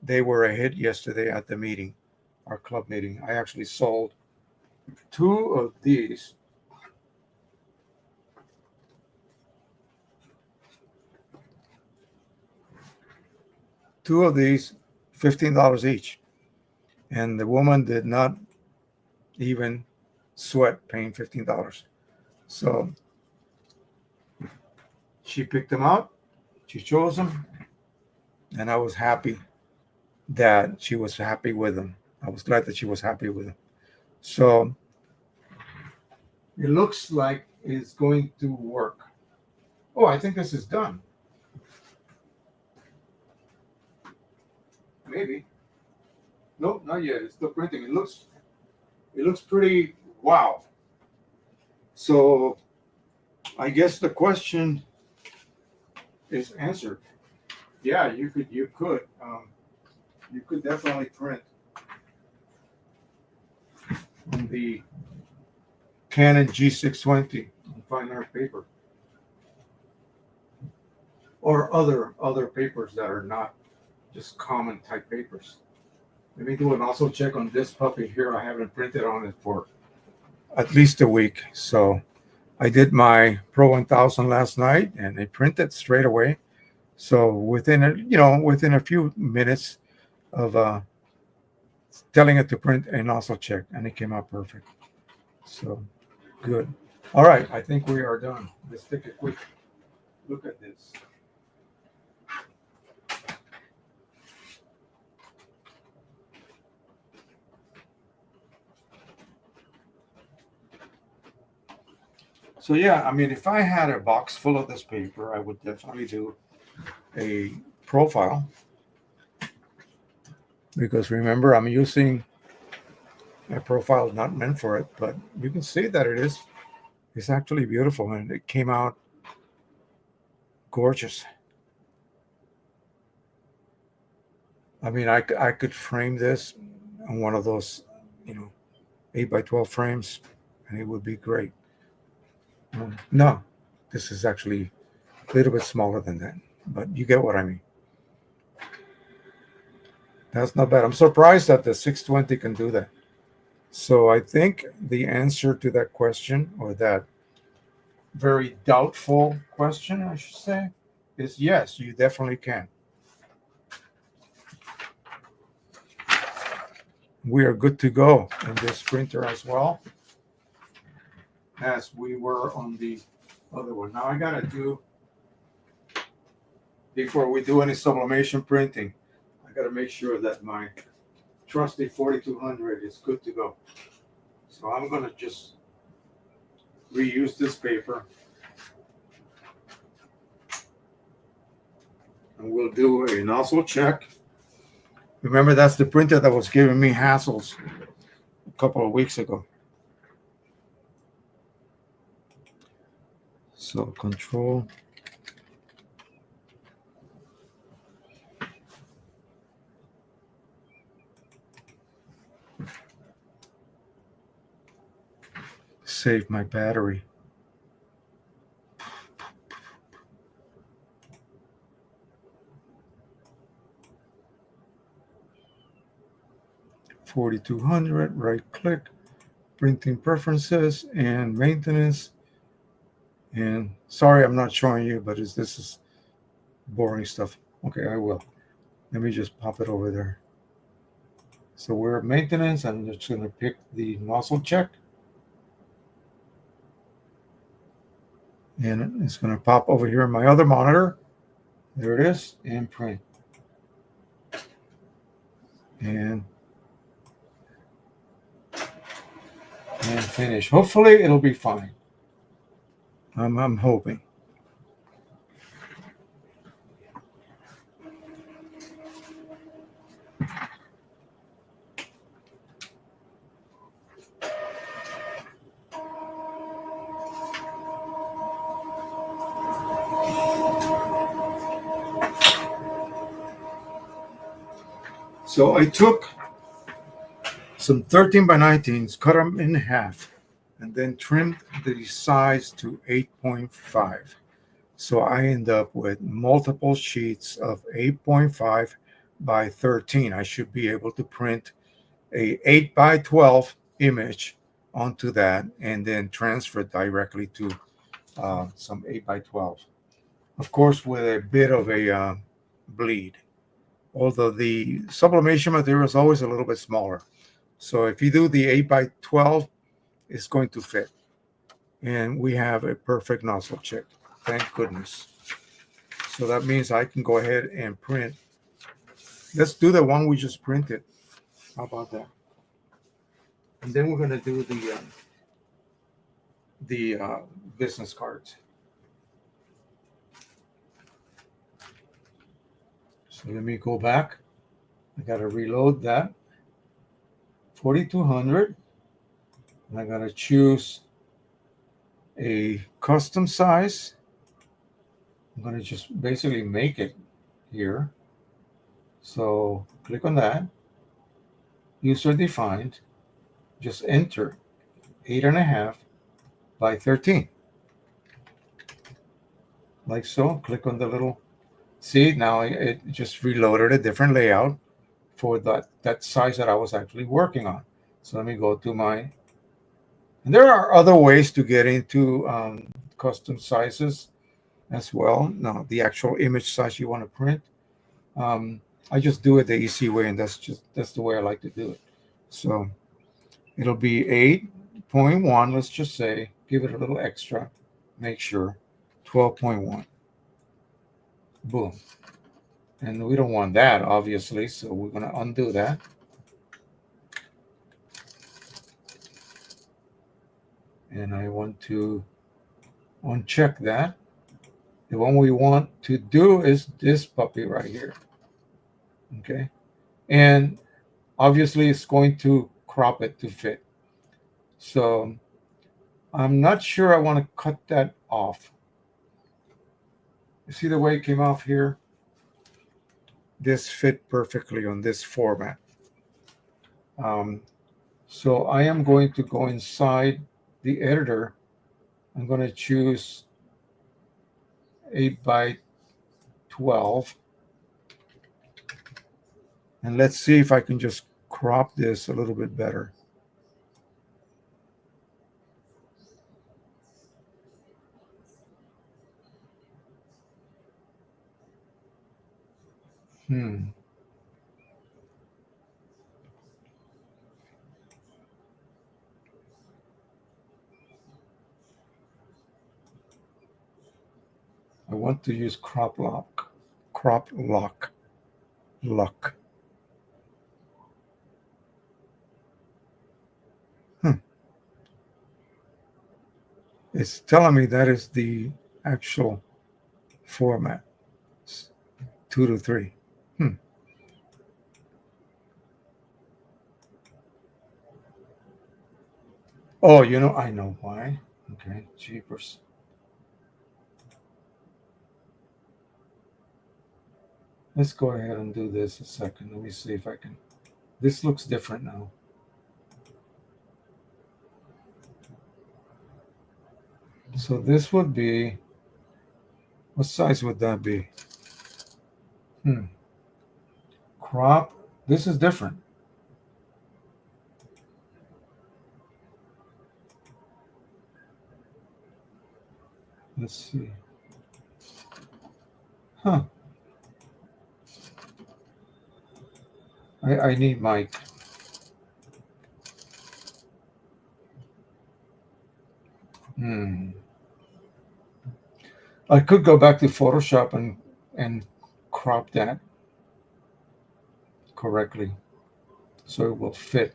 they were a hit yesterday at the meeting, our club meeting. I actually sold 2 of these. $15 each. And the woman did not even sweat paying $15. So she picked them out. She chose them. And I was happy that she was happy with them. I was glad that she was happy with them. So it looks like it's going to work. Oh, I think this is done. Maybe. Nope, not yet. It's still printing. It looks pretty wow. So I guess the question is answered. Yeah, you could definitely print on the Canon G620 on fine art paper, or other papers that are not just common type papers. Let me do an also check on this puppy here. I haven't printed on it for at least a week. So I did my Pro-1000 last night and it printed straight away. So within a few minutes of telling it to print and also check, and it came out perfect. So good. All right, I think we are done. Let's take a quick look at this. So yeah, if I had a box full of this paper, I would definitely do a profile, because remember, I'm using a profile not meant for it, but you can see that it's actually beautiful, and it came out gorgeous. I could frame this on one of those 8x12 frames, and it would be great. No, this is actually a little bit smaller than that, but you get what I mean. That's not bad. I'm surprised that the 620 can do that. So I think the answer to that question, or that very doubtful question, I should say, is yes, you definitely can. We are good to go in this printer as well as we were on the other one. Now I gotta do, before we do any sublimation printing, I gotta make sure that my trusty 4200 is good to go. So I'm gonna just reuse this paper, and we'll do a nozzle check. Remember, that's the printer that was giving me hassles a couple of weeks ago. So control. Save my battery. 4200, right click, printing preferences and maintenance. And sorry, I'm not showing you, but this is boring stuff. Okay, I will. Let me just pop it over there. So we're at maintenance. I'm just going to pick the nozzle check. And it's going to pop over here in my other monitor. There it is, and print. And finish. Hopefully it'll be fine. I'm hoping. So I took some 13 by 19s, cut them in half, and then trimmed the size to 8.5. So I end up with multiple sheets of 8.5 by 13. I should be able to print a 8 by 12 image onto that and then transfer it directly to some 8 by 12. Of course, with a bit of a bleed. Although the sublimation material is always a little bit smaller. So if you do the 8 by 12, it's going to fit. And we have a perfect nozzle check. Thank goodness. So that means I can go ahead and print. Let's do the one we just printed. How about that? And then we're going to do the business cards. So let me go back. I got to reload that. 4200. And I got to choose a custom size. I'm going to just basically make it here. So click on that. User defined. Just enter 8.5 by 13. Like so. Click on the little. See, now it just reloaded a different layout for that size that I was actually working on. So let me go to my. And there are other ways to get into custom sizes as well. No, the actual image size you want to print. I just do it the easy way, and that's the way I like to do it. So it'll be 8.1. Let's just say, give it a little extra. Make sure 12.1. Boom. And we don't want that, obviously, so we're going to undo that. And I want to uncheck that. The one we want to do is this puppy right here. Okay. And obviously it's going to crop it to fit. So I'm not sure I want to cut that off. You see the way it came off here? This fit perfectly on this format. So I am going to go inside the editor. I'm going to choose 8 by 12. And let's see if I can just crop this a little bit better. I want to use crop lock. It's telling me that is the actual format. It's 2:3. Oh, I know why. Okay, jeepers. Let's go ahead and do this a second. Let me see if I can. This looks different now. So this would be, what size would that be? Crop. This is different. Let's see. Huh. I need my... I could go back to Photoshop and crop that correctly so it will fit.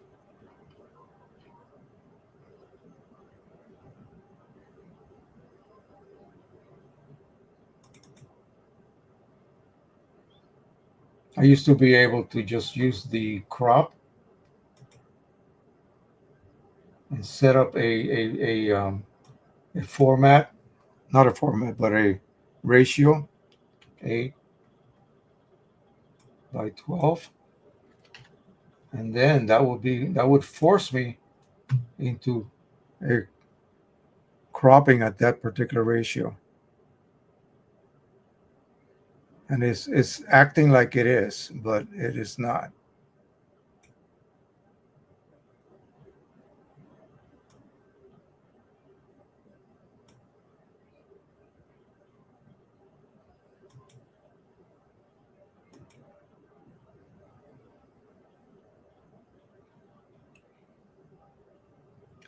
I used to be able to just use the crop and set up a format, not a format, but a ratio, 8:12, and then that would force me into a cropping at that particular ratio. And it's acting like it is, but it is not.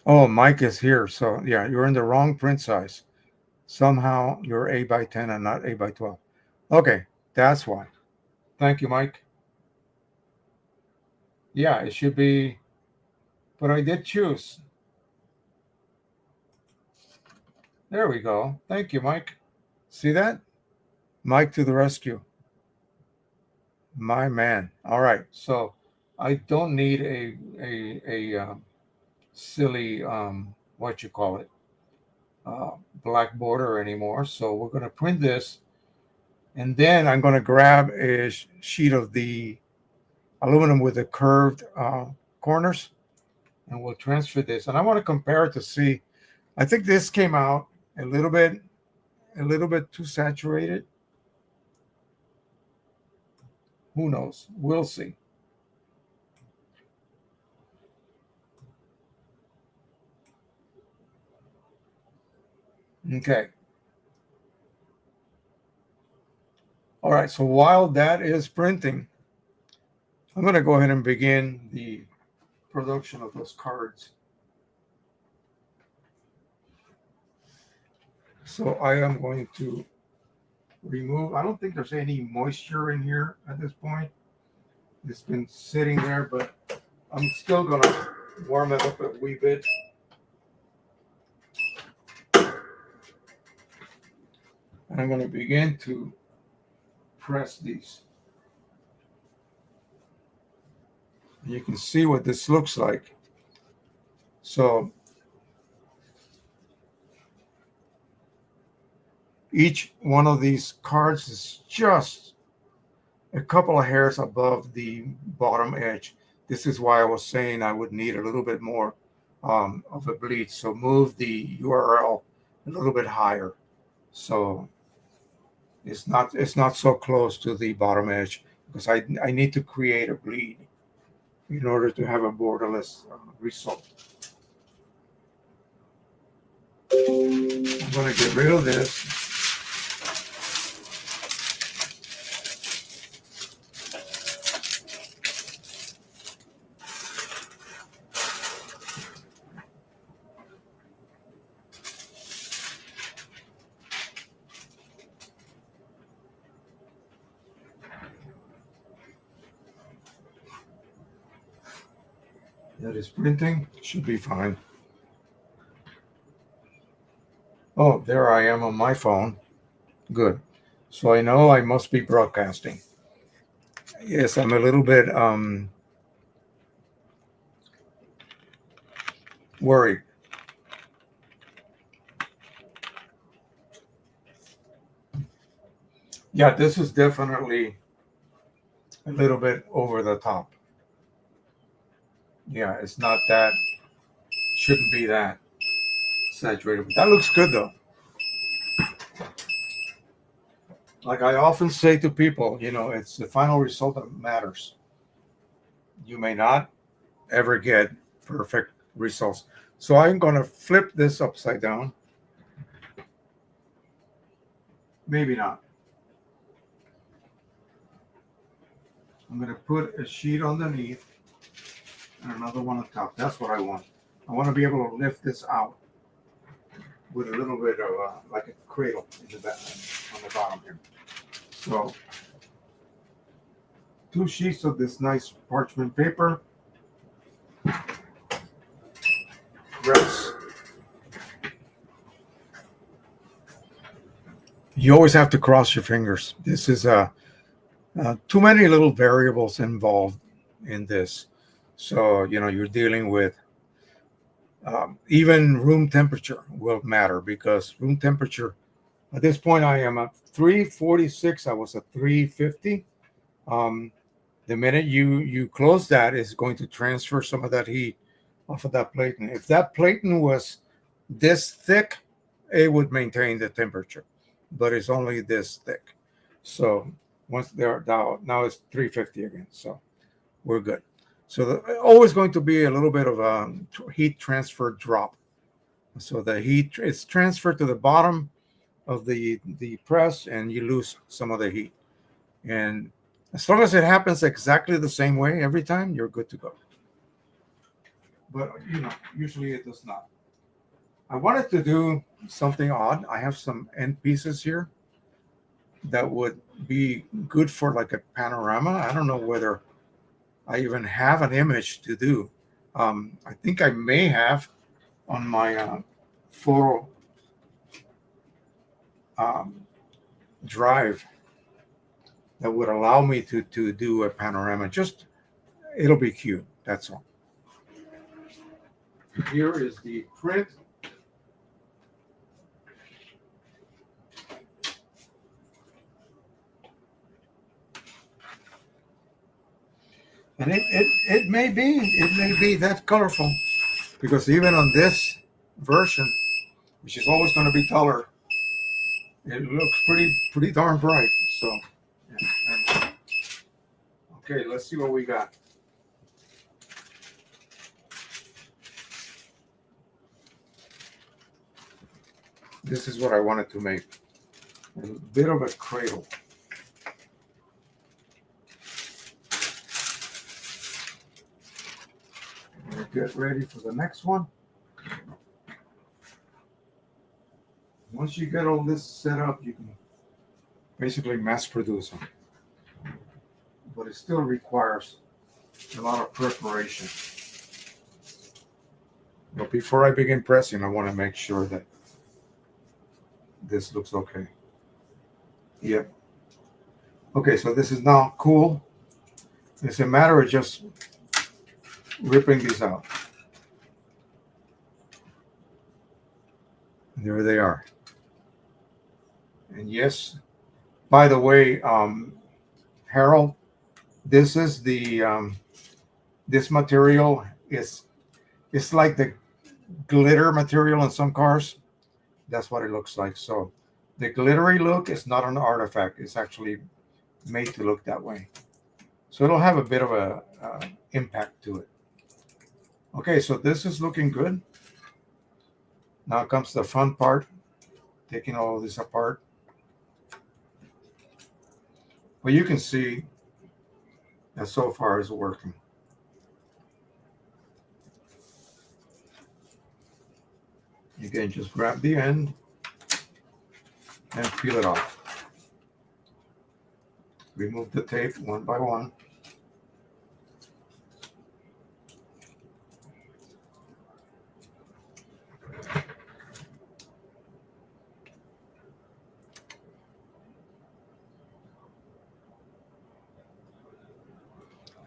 Oh, Mike is here. So yeah, you're in the wrong print size. Somehow you're 8:10 and not 8:12. Okay, that's why. Thank you, Mike. Yeah, it should be, but I did choose. There we go. Thank you, Mike. See that? Mike to the rescue. My man. All right. So I don't need a silly what you call it, black border anymore. So we're going to print this, and then I'm going to grab a sheet of the aluminum with the curved corners, and we'll transfer this. And I want to compare it to see. I think this came out a little bit too saturated. Who knows? We'll see. Okay. All right. So while that is printing, I'm going to go ahead and begin the production of those cards. So I am going to remove, I don't think there's any moisture in here at this point. It's been sitting there, but I'm still going to warm it up a wee bit. And I'm going to begin to press these. You can see what this looks like. So each one of these cards is just a couple of hairs above the bottom edge. This is why I was saying I would need a little bit more of a bleed. So move the URL a little bit higher, so it's not so close to the bottom edge, because I need to create a bleed in order to have a borderless result. I'm going to get rid of this. That is printing. Should be fine. Oh, there I am on my phone. Good. So I know I must be broadcasting. Yes, I'm a little bit worried. Yeah, this is definitely a little bit over the top. Yeah, it's not that, shouldn't be that saturated. That looks good though. Like I often say to people, it's the final result that matters. You may not ever get perfect results. So I'm going to flip this upside down. maybe not. I'm going to put a sheet underneath and another one on top. That's what I want. I want to be able to lift this out with a little bit of like a cradle in the back, on the bottom here. So 2 sheets of this nice parchment paper. Press. You always have to cross your fingers. This is too many little variables involved in this. So, you know, you're dealing with even room temperature will matter, because room temperature, at this point, I am at 346. I was at 350. The minute you close that, is going to transfer some of that heat off of that platen. If that platen was this thick, it would maintain the temperature, but it's only this thick. So once they're now it's 350 again, so we're good. So always going to be a little bit of a heat transfer drop. So the heat is transferred to the bottom of the press, and you lose some of the heat. And as long as it happens exactly the same way every time, you're good to go. But, you know, usually it does not. I wanted to do something odd. I have some end pieces here that would be good for like a panorama. I don't know whether I even have an image to do. I think I may have on my photo drive that would allow me to do a panorama. Just, it'll be cute, that's all. Here is the print. And it may be that colorful, because even on this version, which is always going to be color, it looks pretty darn bright. So, yeah. Okay, let's see what we got. This is what I wanted to make. A bit of a cradle. We'll get ready for the next one. Once you get all this set up, you can basically mass produce them. But it still requires a lot of preparation. But before I begin pressing, I want to make sure that this looks okay. Yep. Okay, so this is now cool. It's a matter of just ripping these out. And there they are. And yes, by the way, Harold, this is the this material is, it's like the glitter material in some cars. That's what it looks like. So the glittery look is not an artifact. It's actually made to look that way. So it'll have a bit of a impact to it. Okay, so this is looking good. Now comes the fun part, taking all of this apart. Well, you can see that so far is working. Again, just grab the end and peel it off. Remove the tape one by one.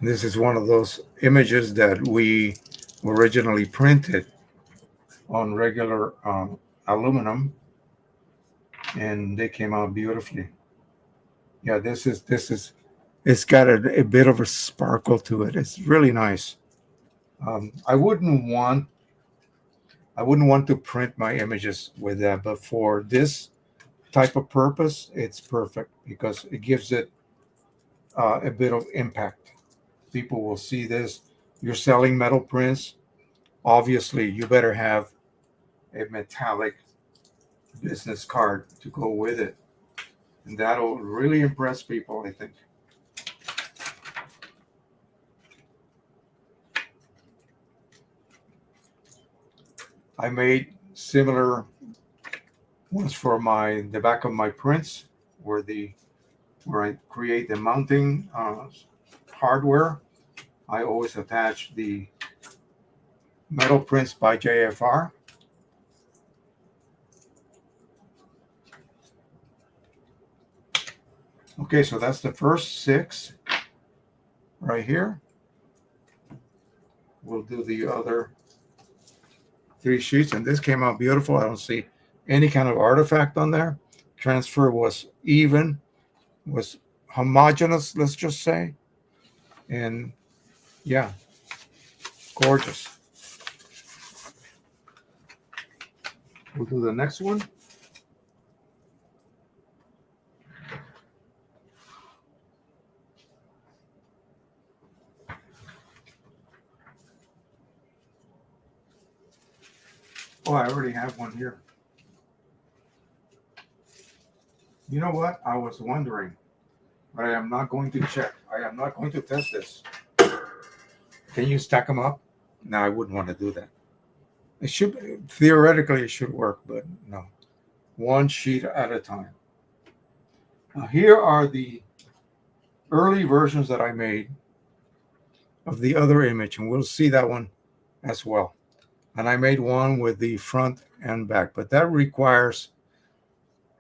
This is one of those images that we originally printed on regular aluminum, and they came out beautifully. Yeah, this is it's got a bit of a sparkle to it. It's really nice. I wouldn't want to print my images with that, but for this type of purpose, it's perfect because it gives it a bit of impact. People will see this. You're selling metal prints. Obviously, you better have a metallic business card to go with it. And that'll really impress people, I think. I made similar ones for the back of my prints, where I create the mounting hardware. I always attach the metal prints by JFR. Okay, so that's the first 6 right here. We'll do the other 3 sheets, and this came out beautiful. I don't see any kind of artifact on there. Transfer was even, was homogeneous, let's just say. And yeah, gorgeous. We'll do the next one. Oh, I already have one here. You know what? I was wondering, but I am not going to check. I am not going to test this. Can you stack them up? No, I wouldn't want to do that. It should, theoretically, it should work, but no. 1 sheet at a time. Now, here are the early versions that I made of the other image, and we'll see that one as well. And I made one with the front and back, but that requires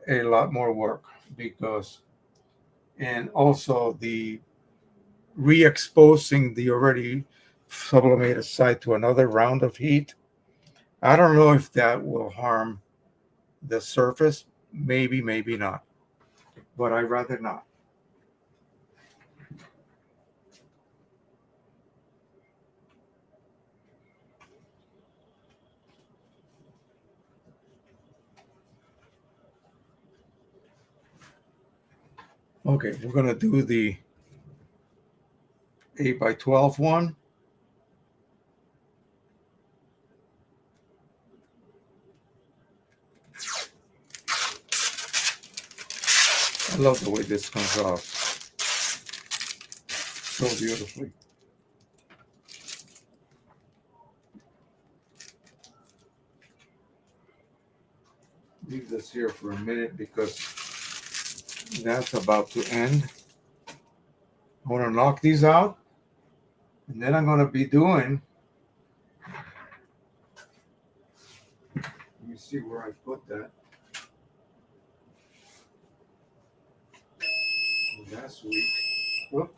a lot more work, because, and also the re-exposing the already sublimated side to another round of heat. I don't know if that will harm the surface. Maybe, maybe not, but I'd rather not. Okay, we're going to do the 8x12 one. I love the way this comes off so beautifully. Leave this here for a minute because that's about to end. I want to knock these out, and then I'm going to be doing, let me see where I put that. Last week. Whoop.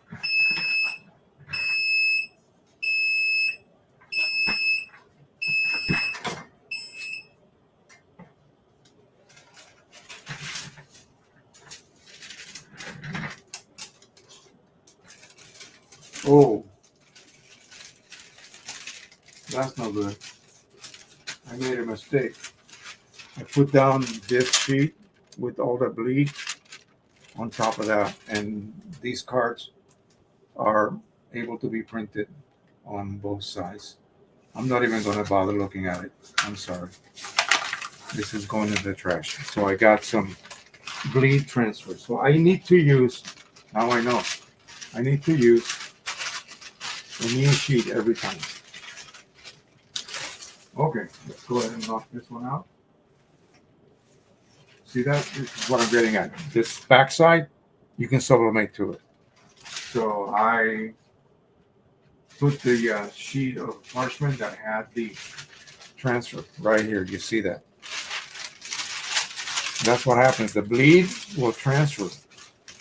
Oh, that's no good. I made a mistake. I put down this sheet with all the bleed on top of that, and these cards are able to be printed on both sides. I'm not even going to bother looking at it. I'm sorry. This is going in the trash. So I got some bleed transfer. So I need to use, now I know, I need to use a new sheet every time. Okay, let's go ahead and knock this one out. See that? This is what I'm getting at. This backside, you can sublimate to it. So I put the sheet of parchment that had the transfer right here. You see that? That's what happens. The bleed will transfer,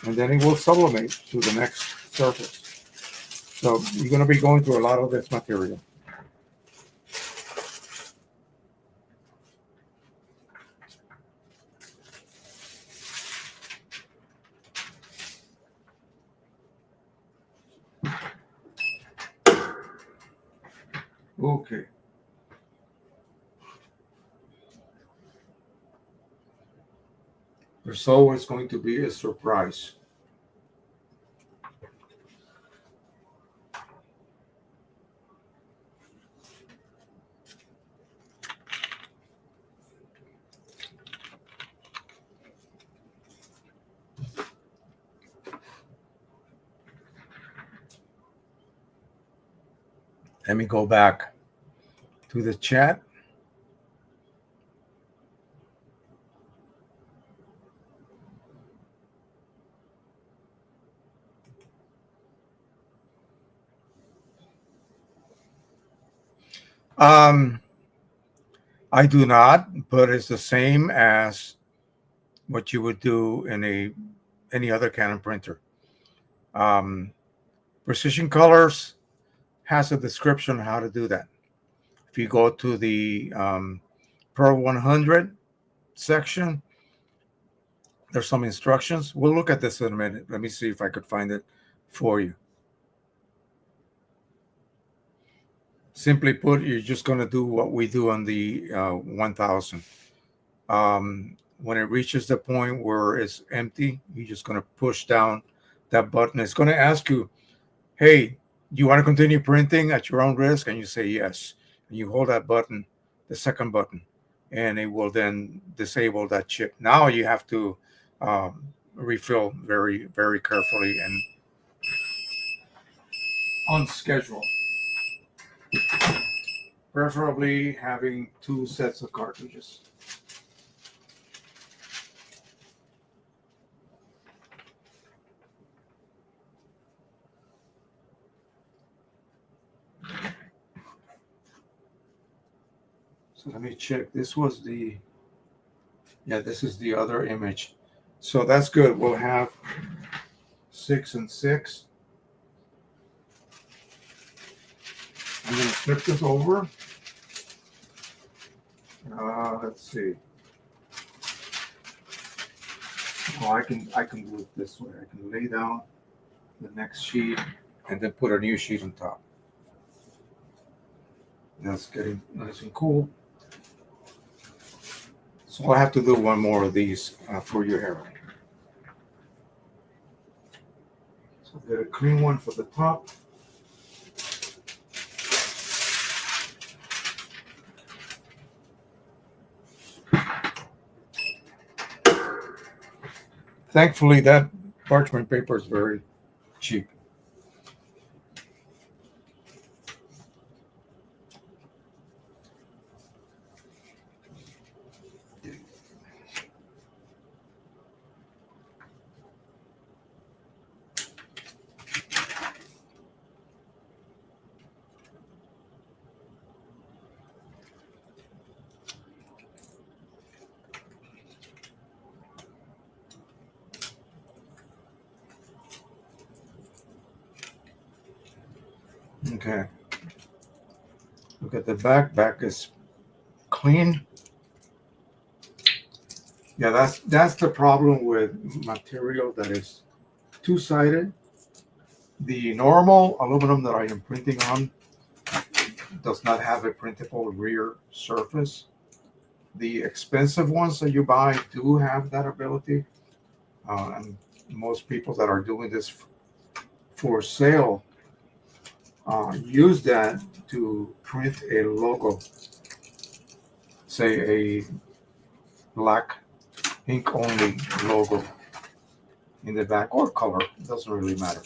and then it will sublimate to the next surface. So you're going to be going through a lot of this material. Okay. There's always going to be a surprise. Let me go back to the chat. I do not, but it's the same as what you would do in any other Canon printer. Precisioncolors has a description on how to do that. If you go to the Pro-1000 section, there's some instructions. We'll look at this in a minute. Let me see if I could find it for you. Simply put, you're just going to do what we do on the 1000. When it reaches the point where it's empty, you're just going to push down that button. It's going to ask you, hey, do you want to continue printing at your own risk? And you say yes. And you hold that button, the second button, and it will then disable that chip. Now you have to refill very, very carefully and on schedule. Preferably having 2 sets of cartridges. So let me check. This was the, yeah, this is the other image. So that's good. We'll have 6 and 6. I'm going to flip this over. Let's see. Oh, I can do it this way. I can lay down the next sheet and then put a new sheet on top. That's getting nice and cool. So I have to do one more of these for your hair. So get a clean one for the top. Thankfully, that parchment paper is very cheap. Okay. Look at the back. Back is clean. Yeah, that's the problem with material that is two-sided. The normal aluminum that I am printing on does not have a printable rear surface. The expensive ones that you buy do have that ability. And most people that are doing this for sale use that to print a logo, say a black ink only logo in the back, or color, it doesn't really matter.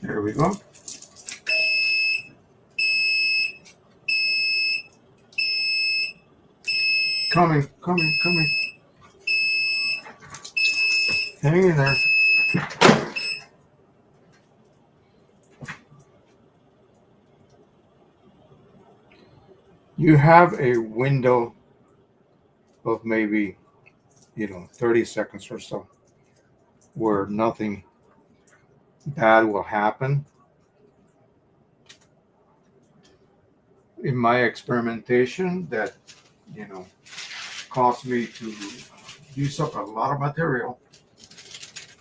There we go. Coming. Hang in there. You have a window of maybe, 30 seconds or so where nothing bad will happen. In my experimentation that, caused me to use up a lot of material,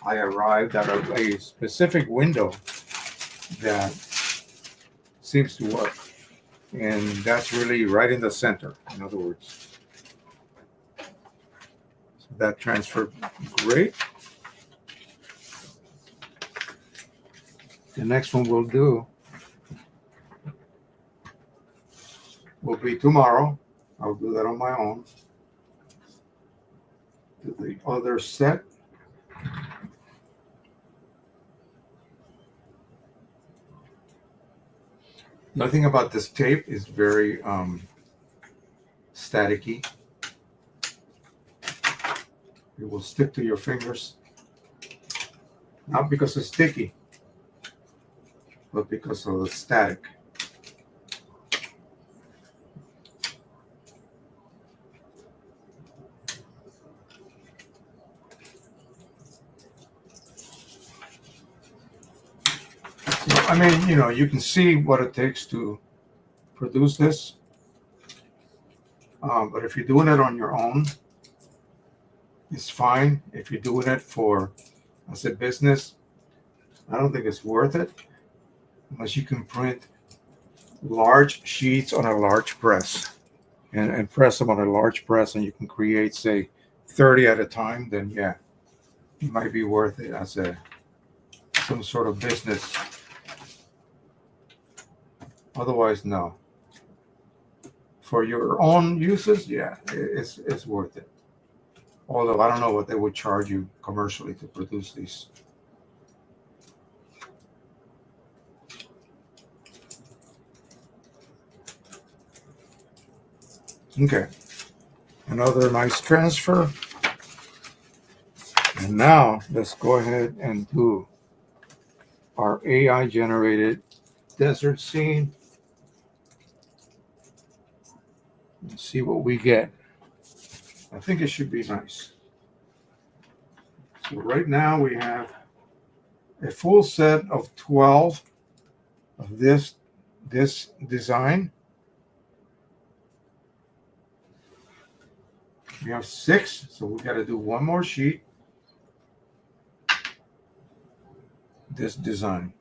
I arrived at a specific window that seems to work. And that's really right in the center, in other words. So that transferred great. The next one we'll do will be tomorrow. I'll do that on my own. Do the other set. The other thing about this tape is very staticky. It will stick to your fingers. Not because it's sticky, but because of the static. I mean, you know, you can see what it takes to produce this. But if you're doing it on your own, it's fine. If you're doing it for, as a business, I don't think it's worth it unless you can print large sheets on a large press and press them on a large press, and you can create, say, 30 at a time. Then yeah, it might be worth it as some sort of business. Otherwise, no. For your own uses, yeah, it's worth it. Although I don't know what they would charge you commercially to produce these. Okay, another nice transfer. And now let's go ahead and do our AI generated desert scene. Let's see what we get. I think it should be nice. So right now we have a full set of 12 of this design. We have 6, so we got to do one more sheet. This design.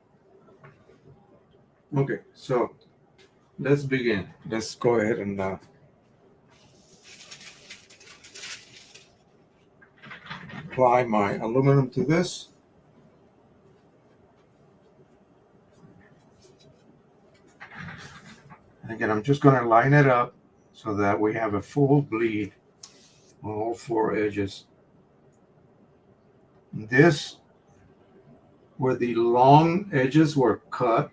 Okay, so let's begin. Let's go ahead and apply my aluminum to this. And again, I'm just going to line it up so that we have a full bleed on all 4 edges. This, where the long edges were cut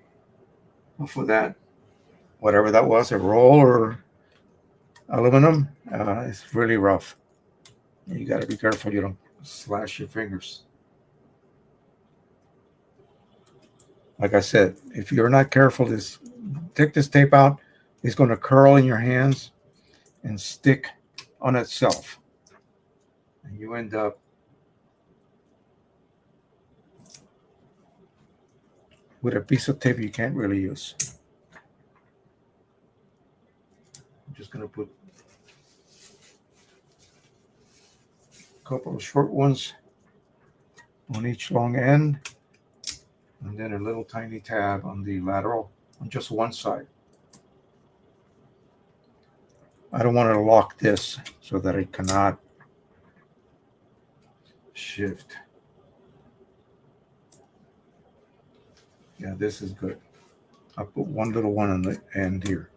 for that, whatever that was, a roll or aluminum, it's really rough. You got to be careful you don't slash your fingers. Like I said, if you're not careful, take this tape out, it's going to curl in your hands and stick on itself. And you end up with a piece of tape you can't really use. I'm just going to put a couple of short ones on each long end, and then a little tiny tab on the lateral on just one side. I don't want to lock this so that it cannot shift. Yeah, this is good. I'll put one little one on the end here.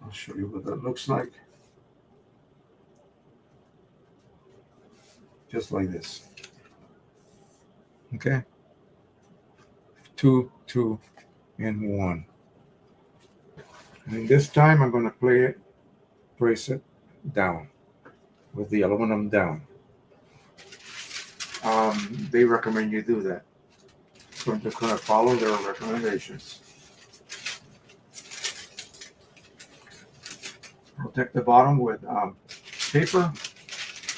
I'll show you what that looks like. Just like this. Okay. 2, 2, and 1. And this time I'm going to brace it down with the aluminum down. They recommend you do that. So I'm just going to follow their recommendations. Protect the bottom with paper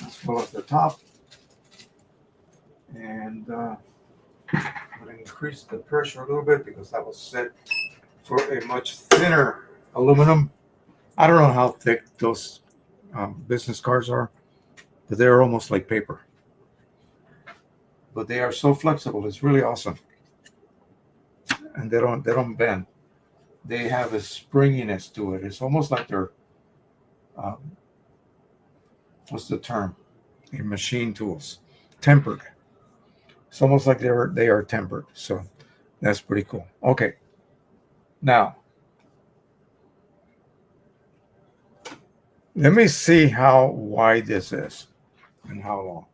as well as the top. And I'm going to increase the pressure a little bit because that was set for a much thinner aluminum. I don't know how thick those business cards are, but they're almost like paper. But they are so flexible. It's really awesome. And they don't bend. They have a springiness to it. It's almost like they're what's the term? In machine tools. tempered. It's almost like they are tempered. So that's pretty cool. Okay. Now, let me see how wide this is and how long.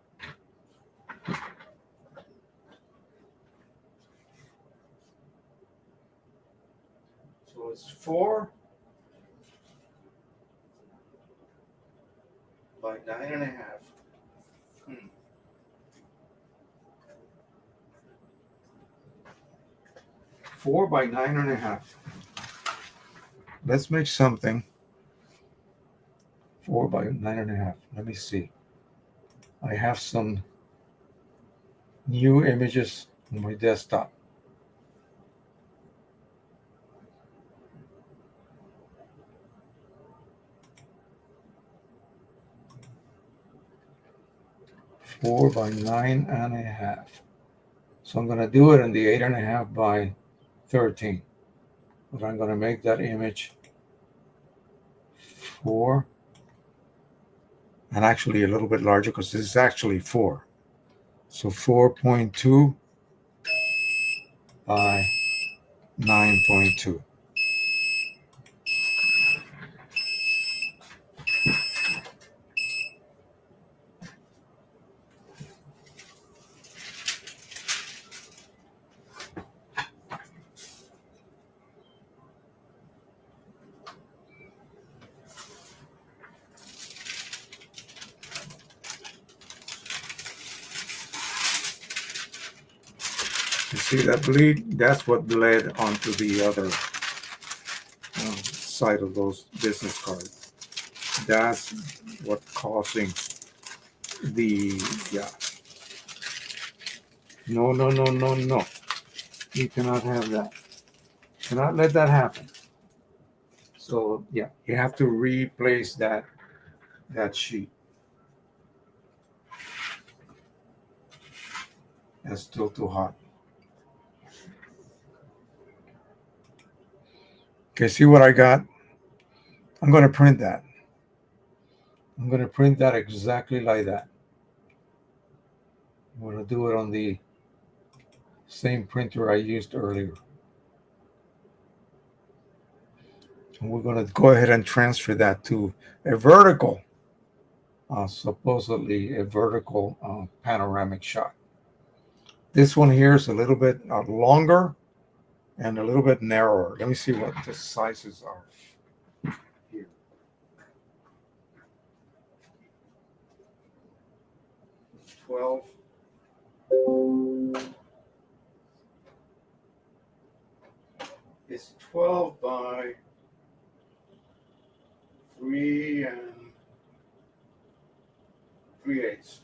So it's 4 by 9.5. 4 by 9.5. Let's make something 4 by 9.5. Let me see. I have some new images on my desktop. Four by 9.5. So I'm going to do it in the 8.5 by 13. But I'm going to make that image 4 and actually a little bit larger because this is actually 4. So 4.2 by 9.2. You see that bleed? That's what bled onto the other side of those business cards. That's what causing the, yeah. No, no, no, no, no. You cannot have that. You cannot let that happen. So yeah, you have to replace that sheet. That's still too hot. Okay, see what I got? I'm going to print that. I'm going to print that exactly like that. I'm going to do it on the same printer I used earlier. And we're going to go ahead and transfer that to a vertical, supposedly a vertical panoramic shot. This one here is a little bit longer and a little bit narrower. Let me see what the sizes are here. It's 12. It's 12 by 3 3/8.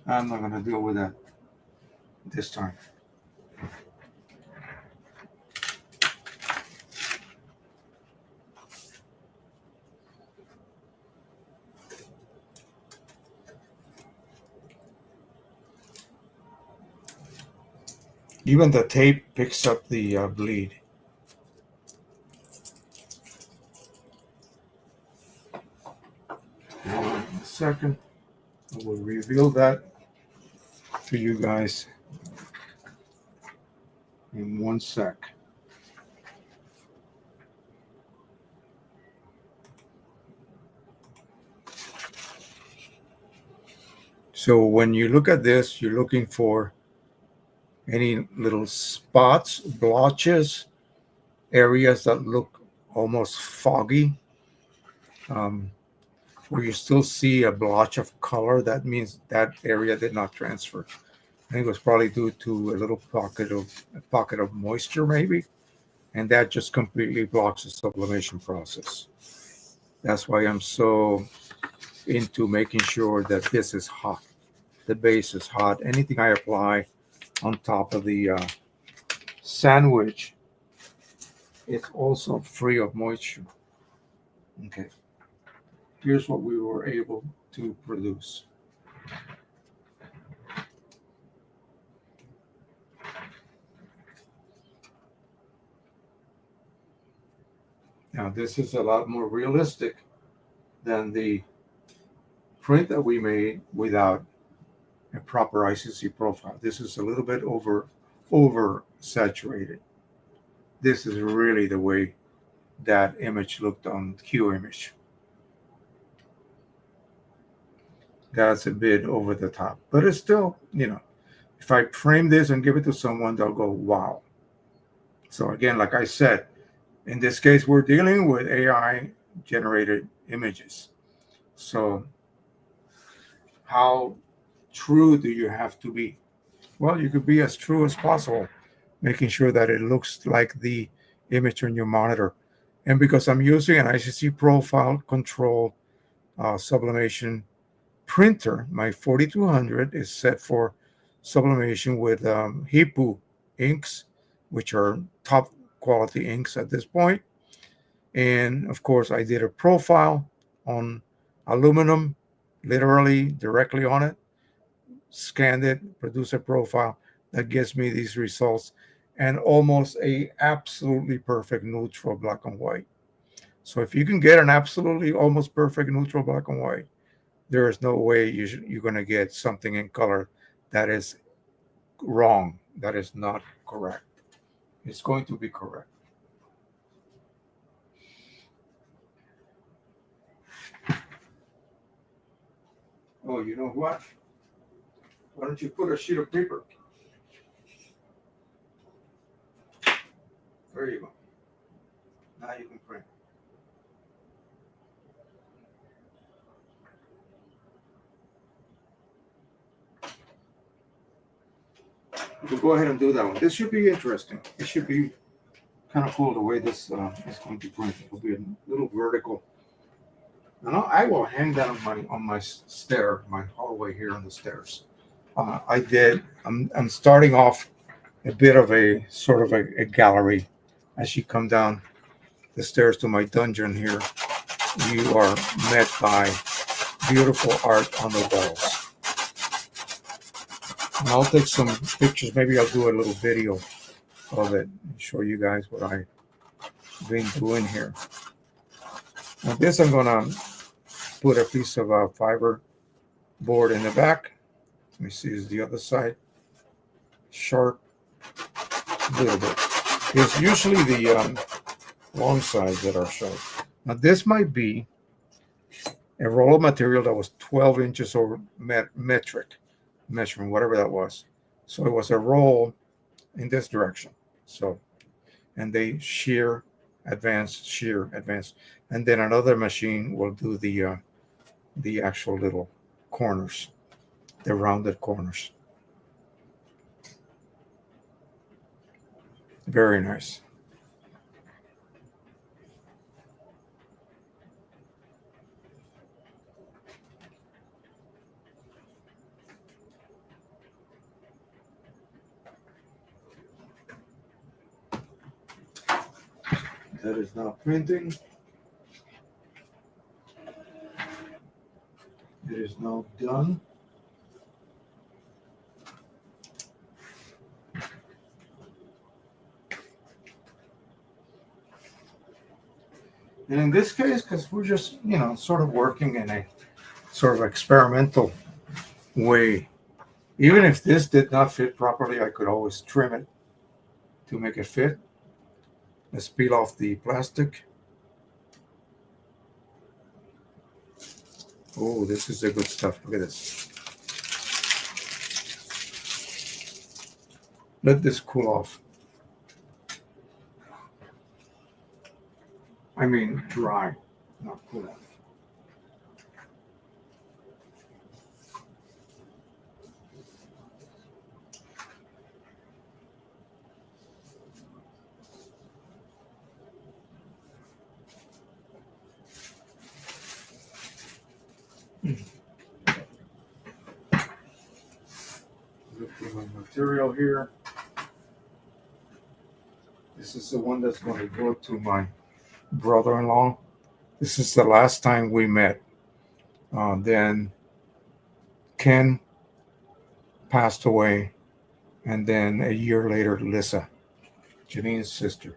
I'm not going to deal with that this time. Even the tape picks up the bleed. Hold on a second. I will reveal that to you guys in 1 sec. So when you look at this, you're looking for any little spots, blotches, areas that look almost foggy, where you still see a blotch of color. That means that area did not transfer. I think it was probably due to a little pocket of moisture, maybe, and that just completely blocks the sublimation process. That's why I'm so into making sure that this is hot. The base is hot. Anything I apply on top of the sandwich, it's also free of moisture. Okay. Here's what we were able to produce. Now, this is a lot more realistic than the print that we made without a proper ICC profile. This is a little bit over saturated. This is really the way that image looked on Q image. That's a bit over the top, but it's still, you know, if I frame this and give it to someone, they'll go, wow. So again, like I said, in this case, we're dealing with AI generated images. So how true do you have to be? Well, you could be as true as possible, making sure that it looks like the image on your monitor. And because I'm using an ICC profile controlled sublimation printer, my 4200 is set for sublimation with HIPPO inks, which are top quality inks at this point. And of course, I did a profile on aluminum, literally directly on it, scanned it, produced a profile that gives me these results, and almost a absolutely perfect neutral black and white. So if you can get an absolutely almost perfect neutral black and white, there is no way you're going to get something in color that is wrong, that is not correct. It's going to be correct. Oh, you know what? Why don't you put a sheet of paper? There you go. Now you can print. You can go ahead and do that one. This should be interesting. It should be kind of cool the way this is going to print. It'll be a little vertical. And I will hang that on my stair, my hallway here on the stairs. I'm starting off a bit of a sort of a gallery. As you come down the stairs to my dungeon here, you are met by beautiful art on the walls. And I'll take some pictures. Maybe I'll do a little video of it and show you guys what I've been doing here. Now this, I'm going to put a piece of fiber board in the back. Let me see, is the other side sharp? A little bit. It's usually the long sides that are sharp. Now this might be a roll of material that was 12 inches over metric measuring, whatever that was. So it was a roll in this direction. So, and they shear, advance, and then another machine will do the actual little corners, the rounded corners. Very nice. That is now printing. It is now done. And in this case, because we're just, you know, sort of working in a sort of experimental way, even if this did not fit properly, I could always trim it to make it fit. Let's peel off the plastic. Oh, this is the good stuff. Look at this. Let this cool off. I mean dry, not cool off. Look at my material here. This is the one that's going to go to my brother-in-law. This is the last time we met. Then Ken passed away, and then a year later, Lisa, Janine's sister.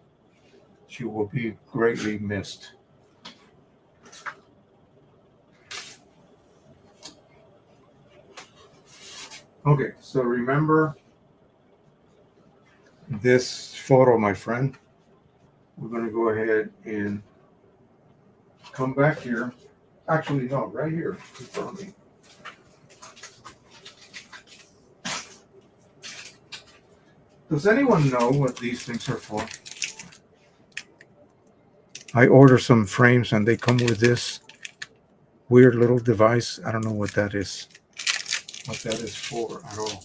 She will be greatly missed. Okay, so remember this photo, my friend. We're going to go ahead and come back here. Actually, no, right here in front of me. Does anyone know what these things are for? I ordered some frames and they come with this weird little device. I don't know what that is for at all.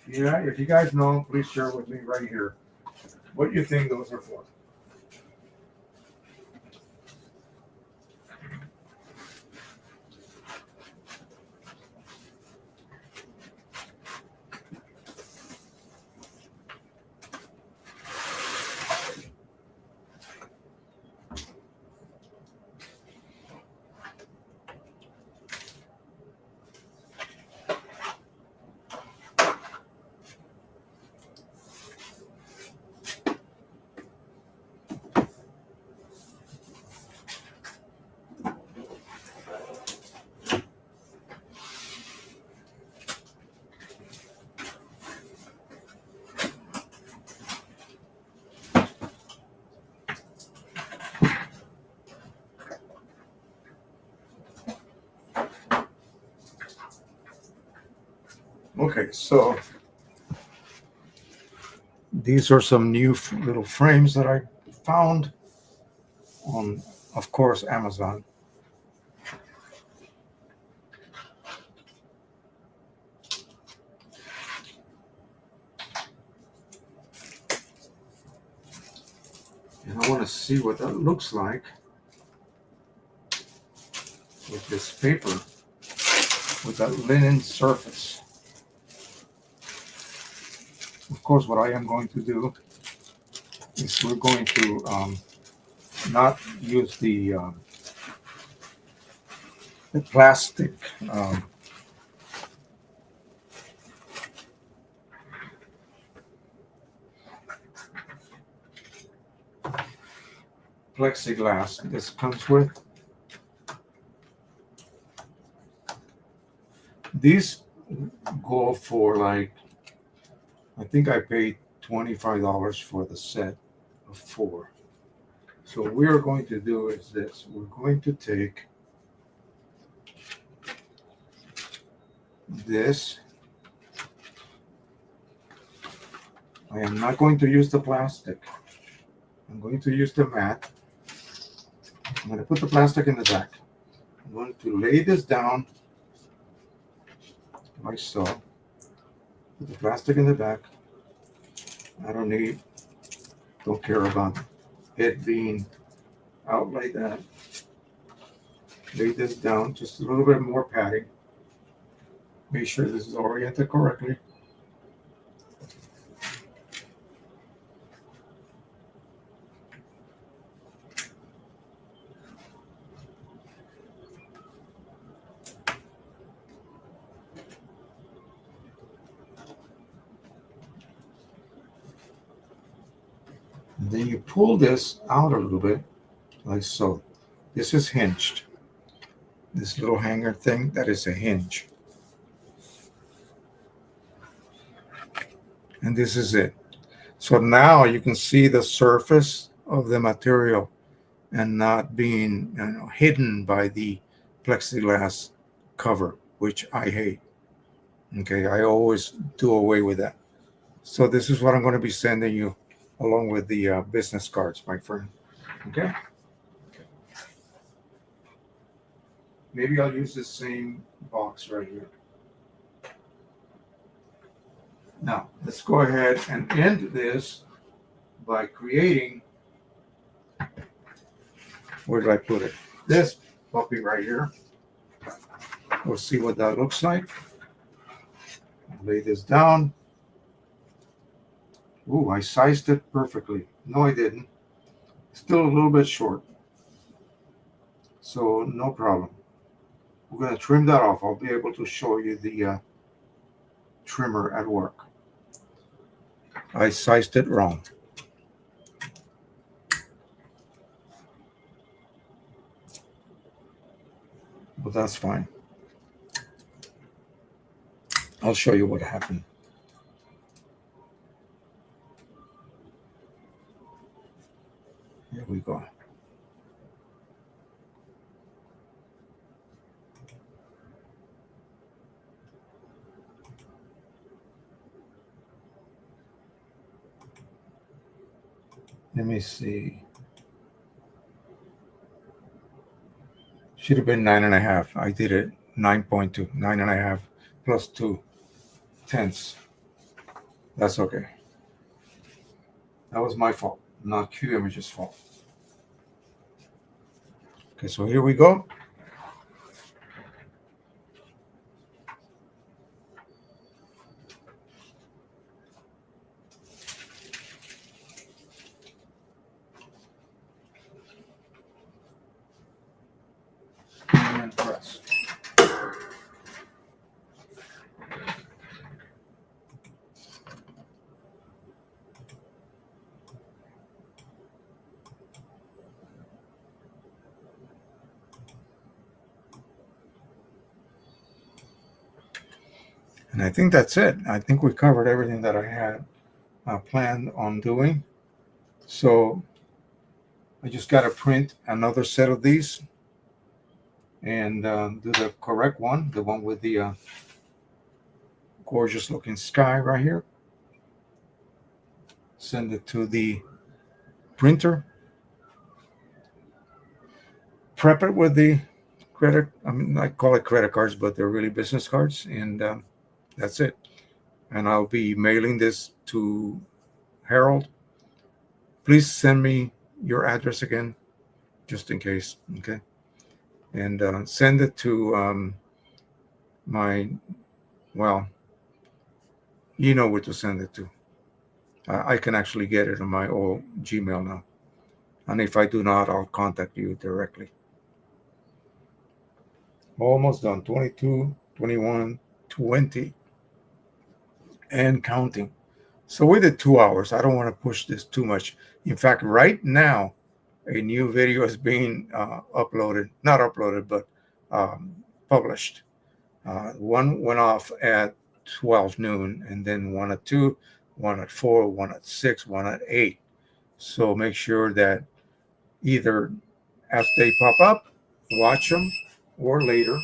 Yeah, if you guys know, please share with me right here what you think those are for. Okay, so these are some new little frames that I found on, of course, Amazon. And I want to see what that looks like with this paper, with that linen surface. Of course, what I am going to do is we're going to not use the plastic plexiglass this comes with. These go for like, I think I paid $25 for the set of 4. So what we're going to do is this. We're going to take this. I am not going to use the plastic. I'm going to use the mat. I'm going to put the plastic in the back. I'm going to lay this down like so. Put the plastic in the back. I don't care about it being out like that. Lay this down, just a little bit more padding. Make sure this is oriented correctly. And then you pull this out a little bit, like so. This is hinged. This little hanger thing, that is a hinge. And this is it. So now you can see the surface of the material and not being hidden by the plexiglass cover, which I hate. Okay, I always do away with that. So this is what I'm going to be sending you along with the business cards, my friend. Okay. Maybe I'll use the same box right here. Now, let's go ahead and end this by creating, where did I put it? This puppy right here. We'll see what that looks like. Lay this down. Ooh, I sized it perfectly. No, I didn't. Still a little bit short. So no problem. We're going to trim that off. I'll be able to show you the trimmer at work. I sized it wrong. But that's fine. I'll show you what happened. Here we go. Let me see. Should have been 9.5. I did it 9.2, 9.5 plus 2/10. That's okay. That was my fault, not Q Image's fault. Okay, so here we go. And press. And I think that's it. I think we covered everything that I had planned on doing. So I just got to print another set of these and do the correct one, the one with the gorgeous looking sky right here. Send it to the printer. Prep it with the credit. I mean, I call it credit cards, but they're really business cards. And that's it. And I'll be mailing this to Harold. Please send me your address again, just in case. Okay. And send it to my, well, you know where to send it to. I can actually get it on my old Gmail now. And if I do not, I'll contact you directly. Almost done. 22, 21, 20, and counting. So we did 2 hours. I don't want to push this too much. In fact, right now, a new video is being uploaded. Not uploaded, but published. One went off at 12 noon, and then one at 2, one at 4, one at 6, one at 8. So make sure that either as they pop up, watch them, or later.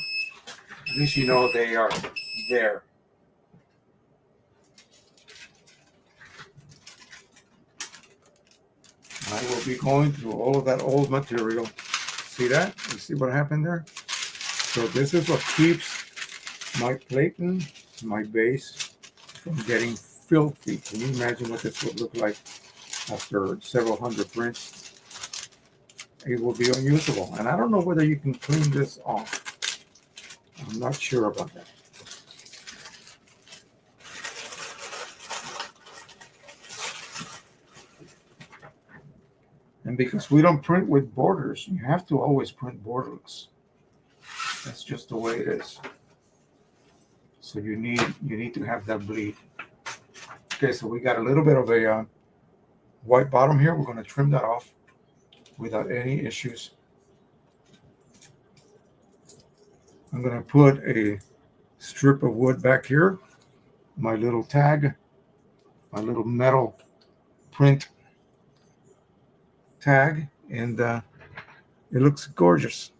At least you know they are there. I will be going through all of that old material. See that? You see what happened there? So this is what keeps my platen, my base, from getting filthy. Can you imagine what this would look like after several hundred prints? It will be unusable. And I don't know whether you can clean this off. I'm not sure about that. And because we don't print with borders, you have to always print borderless. That's just the way it is. So you need to have that bleed. Okay, so we got a little bit of a white bottom here. We're going to trim that off without any issues. I'm going to put a strip of wood back here, my little tag, my little metal print tag, and it looks gorgeous.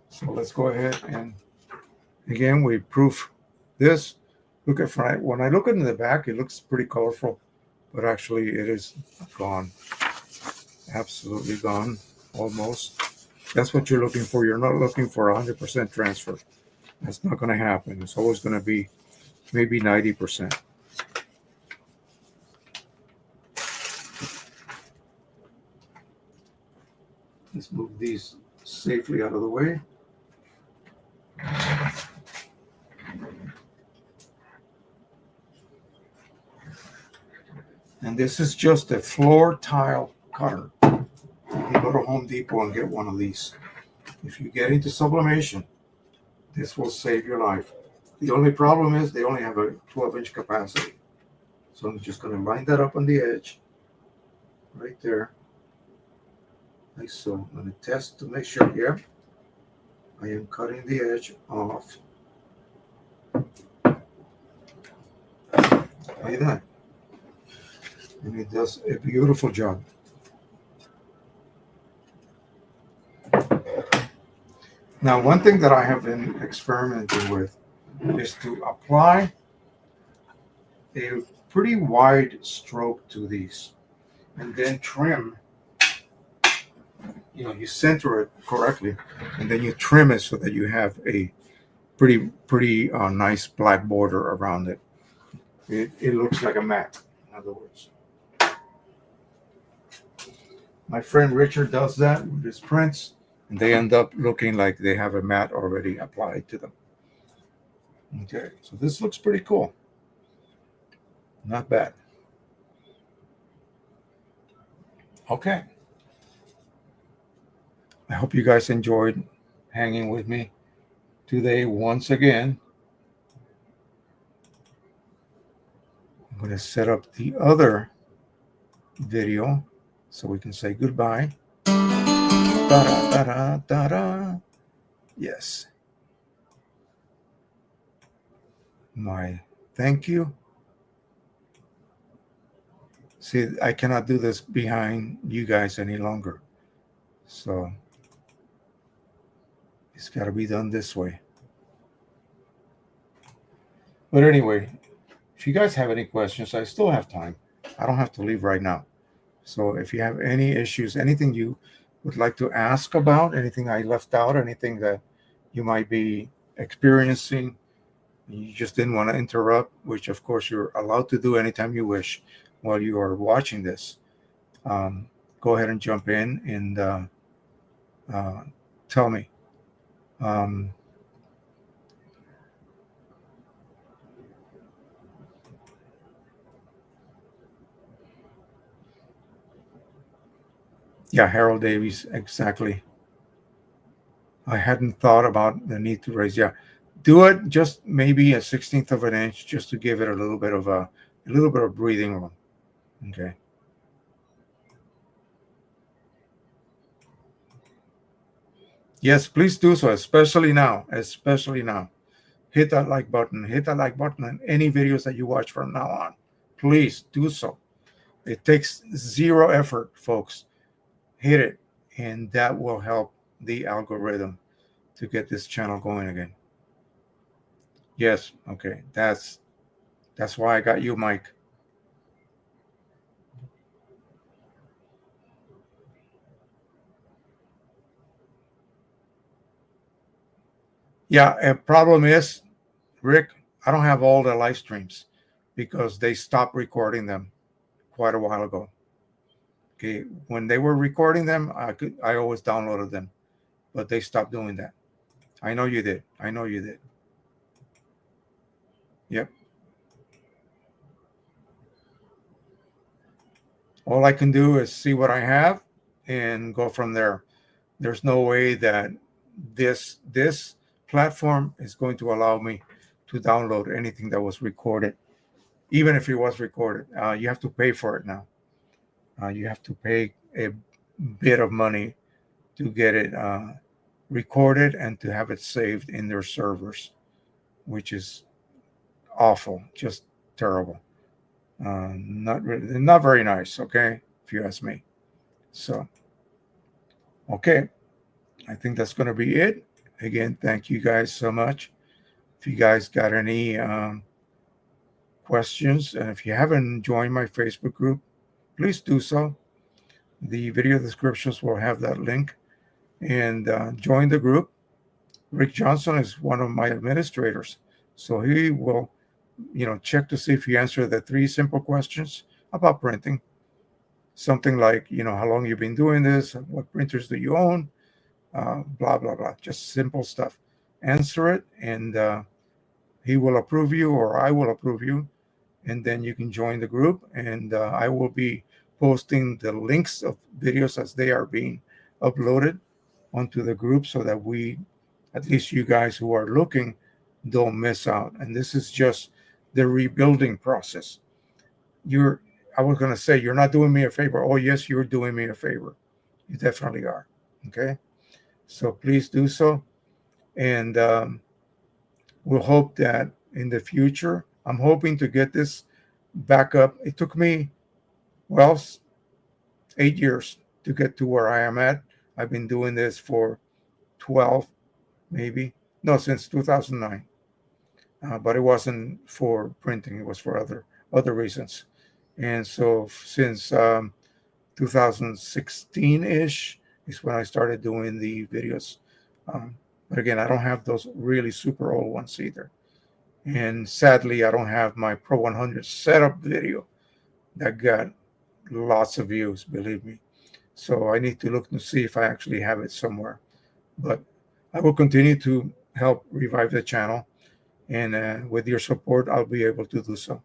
So let's go ahead and again we proof this. Look at front. When I look in the back, it looks pretty colorful, but actually it is gone. Absolutely gone, almost. That's what you're looking for. You're not looking for 100% transfer. That's not going to happen. It's always going to be maybe 90%. Let's move these safely out of the way. And this is just a floor tile cutter. You go to Home Depot and get one of these. If you get into sublimation, this will save your life. The only problem is they only have a 12-inch capacity. So I'm just going to line that up on the edge, right there. Like so. I'm going to test to make sure here. I am cutting the edge off. like that. And it does a beautiful job. Now, one thing that I have been experimenting with is to apply a pretty wide stroke to these and then trim. You center it correctly and then you trim it so that you have a pretty nice black border around it. It looks like a mat, in other words. My friend Richard does that with his prints, and they end up looking like they have a mat already applied to them. Okay, so this looks pretty cool. Not bad. Okay. I hope you guys enjoyed hanging with me today once again. I'm going to set up the other video so we can say goodbye. Da-da-da-da-da-da. Yes. My thank you. See, I cannot do this behind you guys any longer. So it's got to be done this way. But anyway, if you guys have any questions, I still have time. I don't have to leave right now. So if you have any issues, anything you would like to ask about, anything I left out, anything that you might be experiencing, you just didn't want to interrupt, which of course you're allowed to do anytime you wish while you are watching this, go ahead and jump in and tell me. Yeah, Harold Davies, exactly. I hadn't thought about the need to raise. Yeah, do it just maybe a 1/16 of an inch, just to give it a little bit of breathing room. Okay. Yes, please do so, especially now. Especially now. Hit that like button. Hit that like button on any videos that you watch from now on. Please do so. It takes zero effort, folks. Hit it, and that will help the algorithm to get this channel going again. Yes, okay. That's why I got you, Mike. Yeah, a problem is, Rick, I don't have all the live streams because they stopped recording them quite a while ago. Okay, when they were recording them, I always downloaded them, but they stopped doing that. I know you did. I know you did. Yep. All I can do is see what I have and go from there. There's no way that this platform is going to allow me to download anything that was recorded, even if it was recorded. You have to pay for it now. You have to pay a bit of money to get it recorded and to have it saved in their servers, which is awful, just terrible. Not very nice, okay, if you ask me. So, okay, I think that's going to be it. Again, thank you guys so much. If you guys got any questions, and if you haven't joined my Facebook group, please do so. The video descriptions will have that link, and join the group. Rick Johnson is one of my administrators, so he will, check to see if you answer the 3 simple questions about printing. Something like, how long you've been doing this, what printers do you own, blah, blah, blah. Just simple stuff. Answer it, and he will approve you, or I will approve you, and then you can join the group, and I will be posting the links of videos as they are being uploaded onto the group so that we, at least you guys who are looking, don't miss out. And this is just the rebuilding process. I was going to say, you're not doing me a favor. Oh, yes, you're doing me a favor. You definitely are. Okay. So please do so. And we'll hope that in the future, I'm hoping to get this back up. It took me, well, 8 years to get to where I am at. I've been doing this for 12, maybe. No, since 2009. But it wasn't for printing. It was for other reasons. And so since 2016-ish is when I started doing the videos. But again, I don't have those really super old ones either. And sadly, I don't have my Pro 100 setup video that got lots of views, believe me. So I need to look to see if I actually have it somewhere. But I will continue to help revive the channel. And with your support, I'll be able to do so.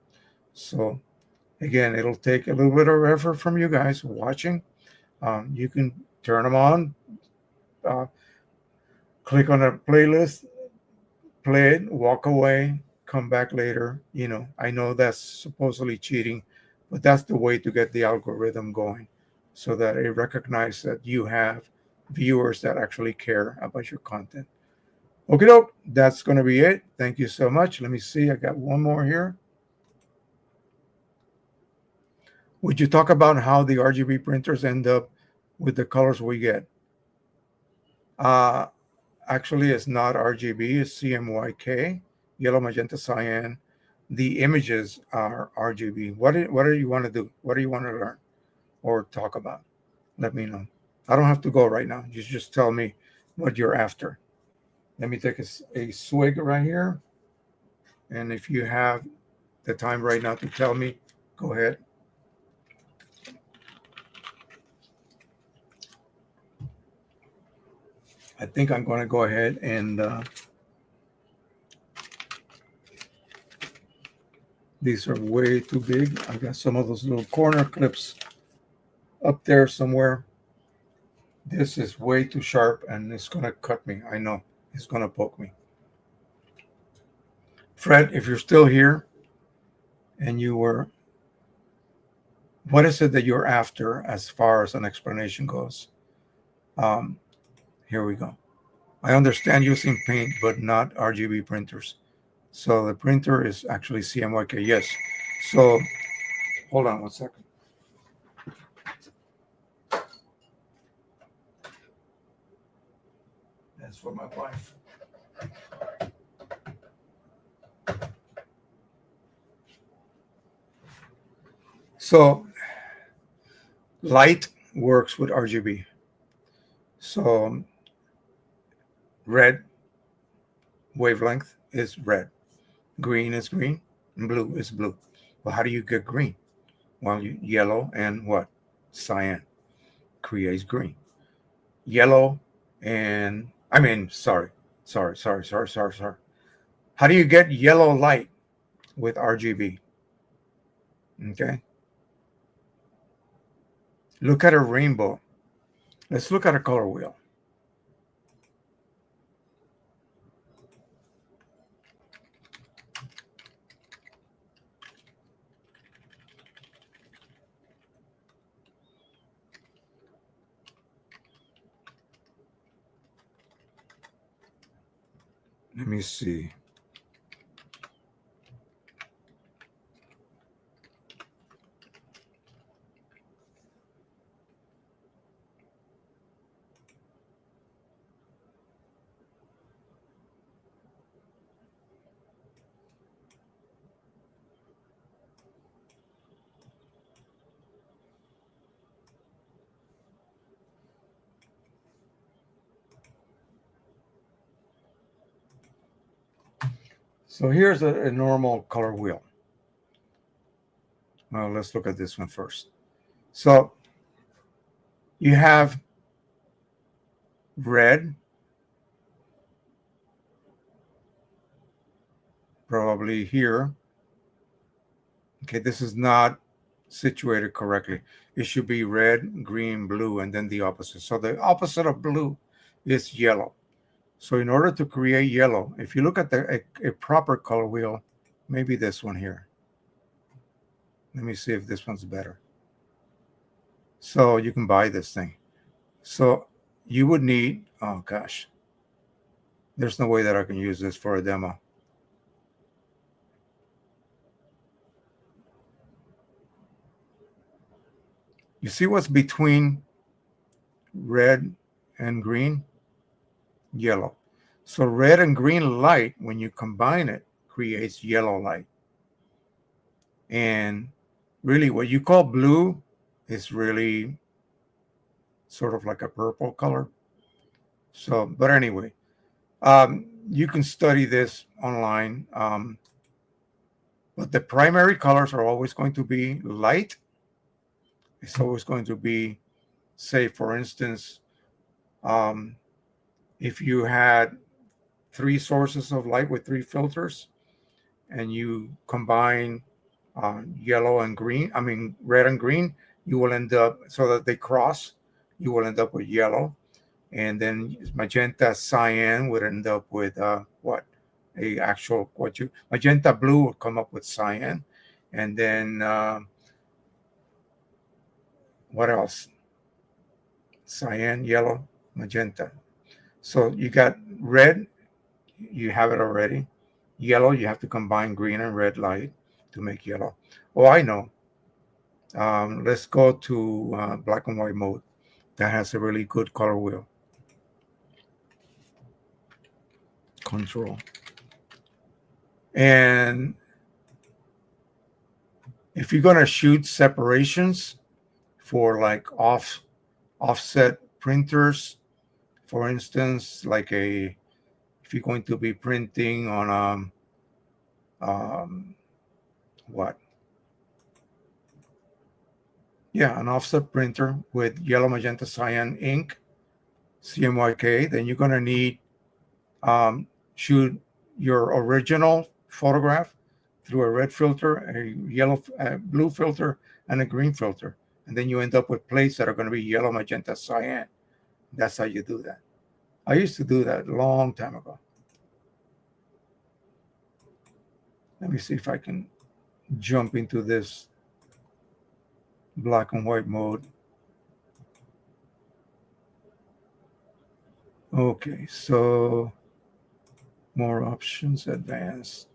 So again, it'll take a little bit of effort from you guys watching. You can turn them on, click on a playlist, play it, walk away, come back later. I know that's supposedly cheating, but that's the way to get the algorithm going so that it recognizes that you have viewers that actually care about your content. Okay, doke, that's going to be it. Thank you so much. Let me see. I got one more here. Would you talk about how the RGB printers end up with the colors we get? Actually, it's not RGB, it's CMYK, yellow, magenta, cyan. The images are RGB. What do you want to do? What do you want to learn or talk about? Let me know. I don't have to go right now. You just tell me what you're after. Let me take a swig right here. And if you have the time right now to tell me, go ahead. I think I'm going to go ahead and these are way too big. I got some of those little corner clips up there somewhere. This is way too sharp and it's going to cut me. I know it's going to poke me. Fred, if you're still here and what is it that you're after as far as an explanation goes? Here we go. I understand using paint, but not RGB printers. So the printer is actually CMYK. Yes. So hold on one second. That's for my wife. So light works with RGB. So red wavelength is red, green is green, and blue is blue. Well, how do you get green? Well, yellow and what? Cyan creates green. Yellow and sorry. How do you get yellow light with RGB? Okay. Look at a rainbow. Let's look at a color wheel. Let me see. So here's a normal color wheel. Well, let's look at this one first. So you have red, probably here. Okay, this is not situated correctly. It should be red, green, blue, and then the opposite. So the opposite of blue is yellow. So in order to create yellow, if you look at a proper color wheel, maybe this one here. Let me see if this one's better. So you can buy this thing. So you would need, oh gosh, there's no way that I can use this for a demo. You see what's between red and green? Yellow. So red and green light, when you combine it, creates yellow light. And really what you call blue is really sort of like a purple color. So, but anyway, you can study this online. But the primary colors are always going to be light. It's always going to be, say, for instance, if you had 3 sources of light with 3 filters and you combine yellow and green, I mean, red and green, you will end up, so that they cross, you will end up with yellow. And then magenta cyan would end up with what? A actual, magenta blue will come up with cyan. And then what else? Cyan, yellow, magenta. So you got red, you have it already. Yellow, you have to combine green and red light to make yellow. Oh, I know. Let's go to black and white mode. That has a really good color wheel. Control. And if you're going to shoot separations for like offset printers, for instance, like if you're going to be printing on what? Yeah, an offset printer with yellow, magenta, cyan ink, CMYK, then you're going to need shoot your original photograph through a red filter, a yellow, blue filter, and a green filter. And then you end up with plates that are going to be yellow, magenta, cyan. That's how you do that. I used to do that a long time ago. Let me see if I can jump into this black and white mode. Okay, so more options, advanced.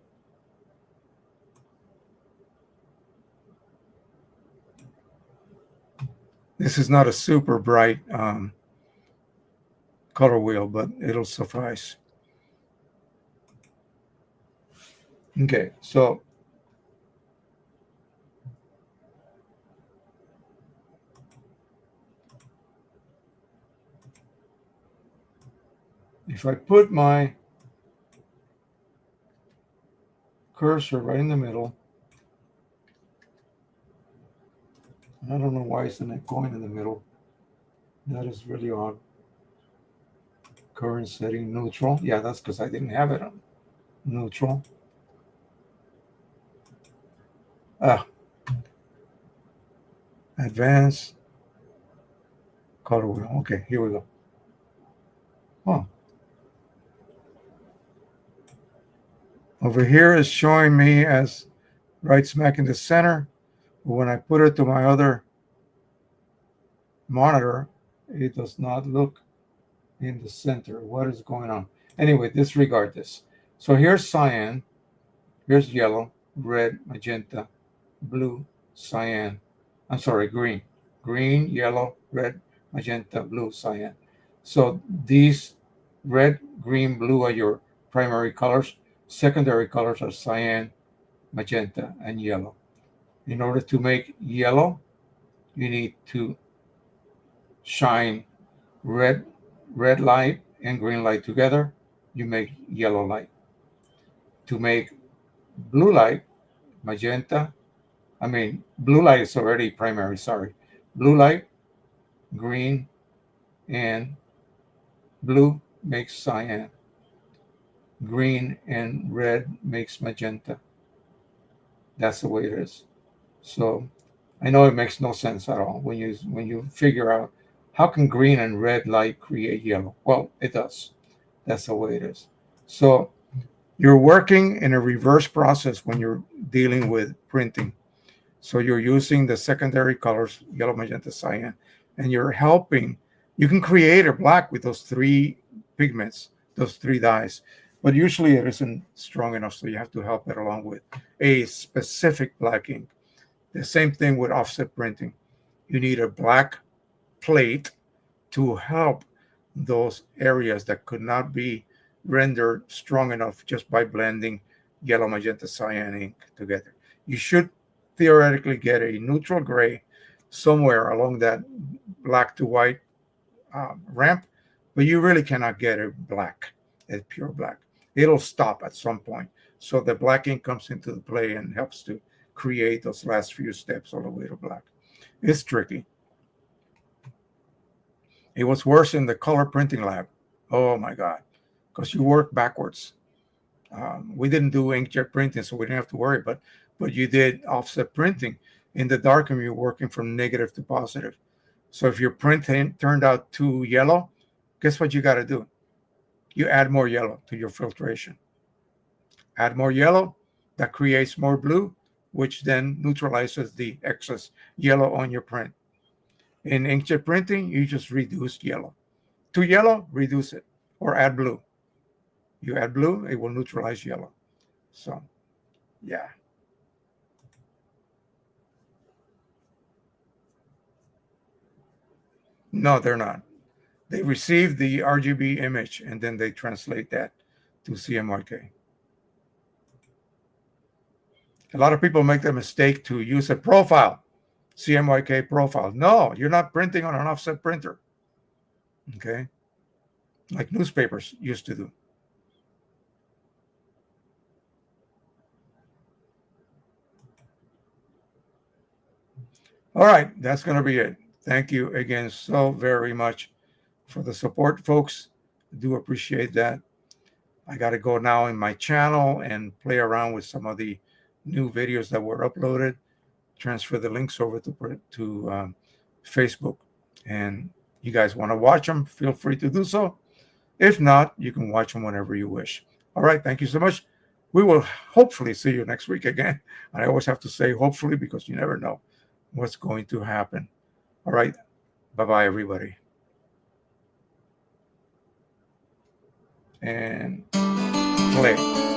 This is not a super bright color wheel, but it'll suffice. Okay, so if I put my cursor right in the middle, I don't know why isn't it going in the middle. That is really odd. Current setting neutral. Yeah, that's because I didn't have it on neutral. Advanced color wheel. Okay, here we go. Oh. Over here is showing me as right smack in the center. But when I put it to my other monitor, it does not look in the center. What is going on? Anyway, disregard this. So here's cyan, here's yellow, red, magenta, blue, cyan. I'm sorry, green. Green, yellow, red, magenta, blue, cyan. So these red, green, blue are your primary colors. Secondary colors are cyan, magenta, and yellow. In order to make yellow, you need to shine red light and green light together. You make yellow light. To make blue light, magenta, blue light is already primary, sorry. Blue light, green, and blue makes cyan. Green and red makes magenta. That's the way it is. So I know it makes no sense at all when you figure out how can green and red light create yellow. Well, it does. That's the way it is. So you're working in a reverse process when you're dealing with printing. So you're using the secondary colors, yellow, magenta, cyan, and you're helping. You can create a black with those 3 pigments, those 3 dyes, but usually it isn't strong enough, so you have to help it along with a specific black ink. The same thing with offset printing. you need a black plate to help those areas that could not be rendered strong enough just by blending yellow, magenta, cyan ink together. You should theoretically get a neutral gray somewhere along that black to white ramp, but you really cannot get a black, a pure black. It'll stop at some point. So the black ink comes into the play and helps to create those last few steps all the way to black. It's tricky. It was worse in the color printing lab. Oh my God, because you work backwards. We didn't do inkjet printing, so we didn't have to worry. But you did offset printing. In the darkroom, you're working from negative to positive. So if your print turned out too yellow, guess what you got to do? You add more yellow to your filtration. Add more yellow, that creates more blue, which then neutralizes the excess yellow on your print. In inkjet printing, you just reduce yellow. To yellow, reduce it, or add blue. You add blue, it will neutralize yellow. So, yeah. No, they're not. They receive the RGB image, and then they translate that to CMYK. A lot of people make the mistake to use a profile, CMYK profile. No, you're not printing on an offset printer. Okay? Like newspapers used to do. All right, that's going to be it. Thank you again so very much for the support, folks. I do appreciate that. I got to go now in my channel and play around with some of the new videos that were uploaded, transfer the links over to Facebook. And you guys want to watch them, feel free to do so. If not, you can watch them whenever you wish. All right, thank you so much. We will hopefully see you next week again. And I always have to say hopefully because you never know what's going to happen. All right, bye-bye, everybody. And play.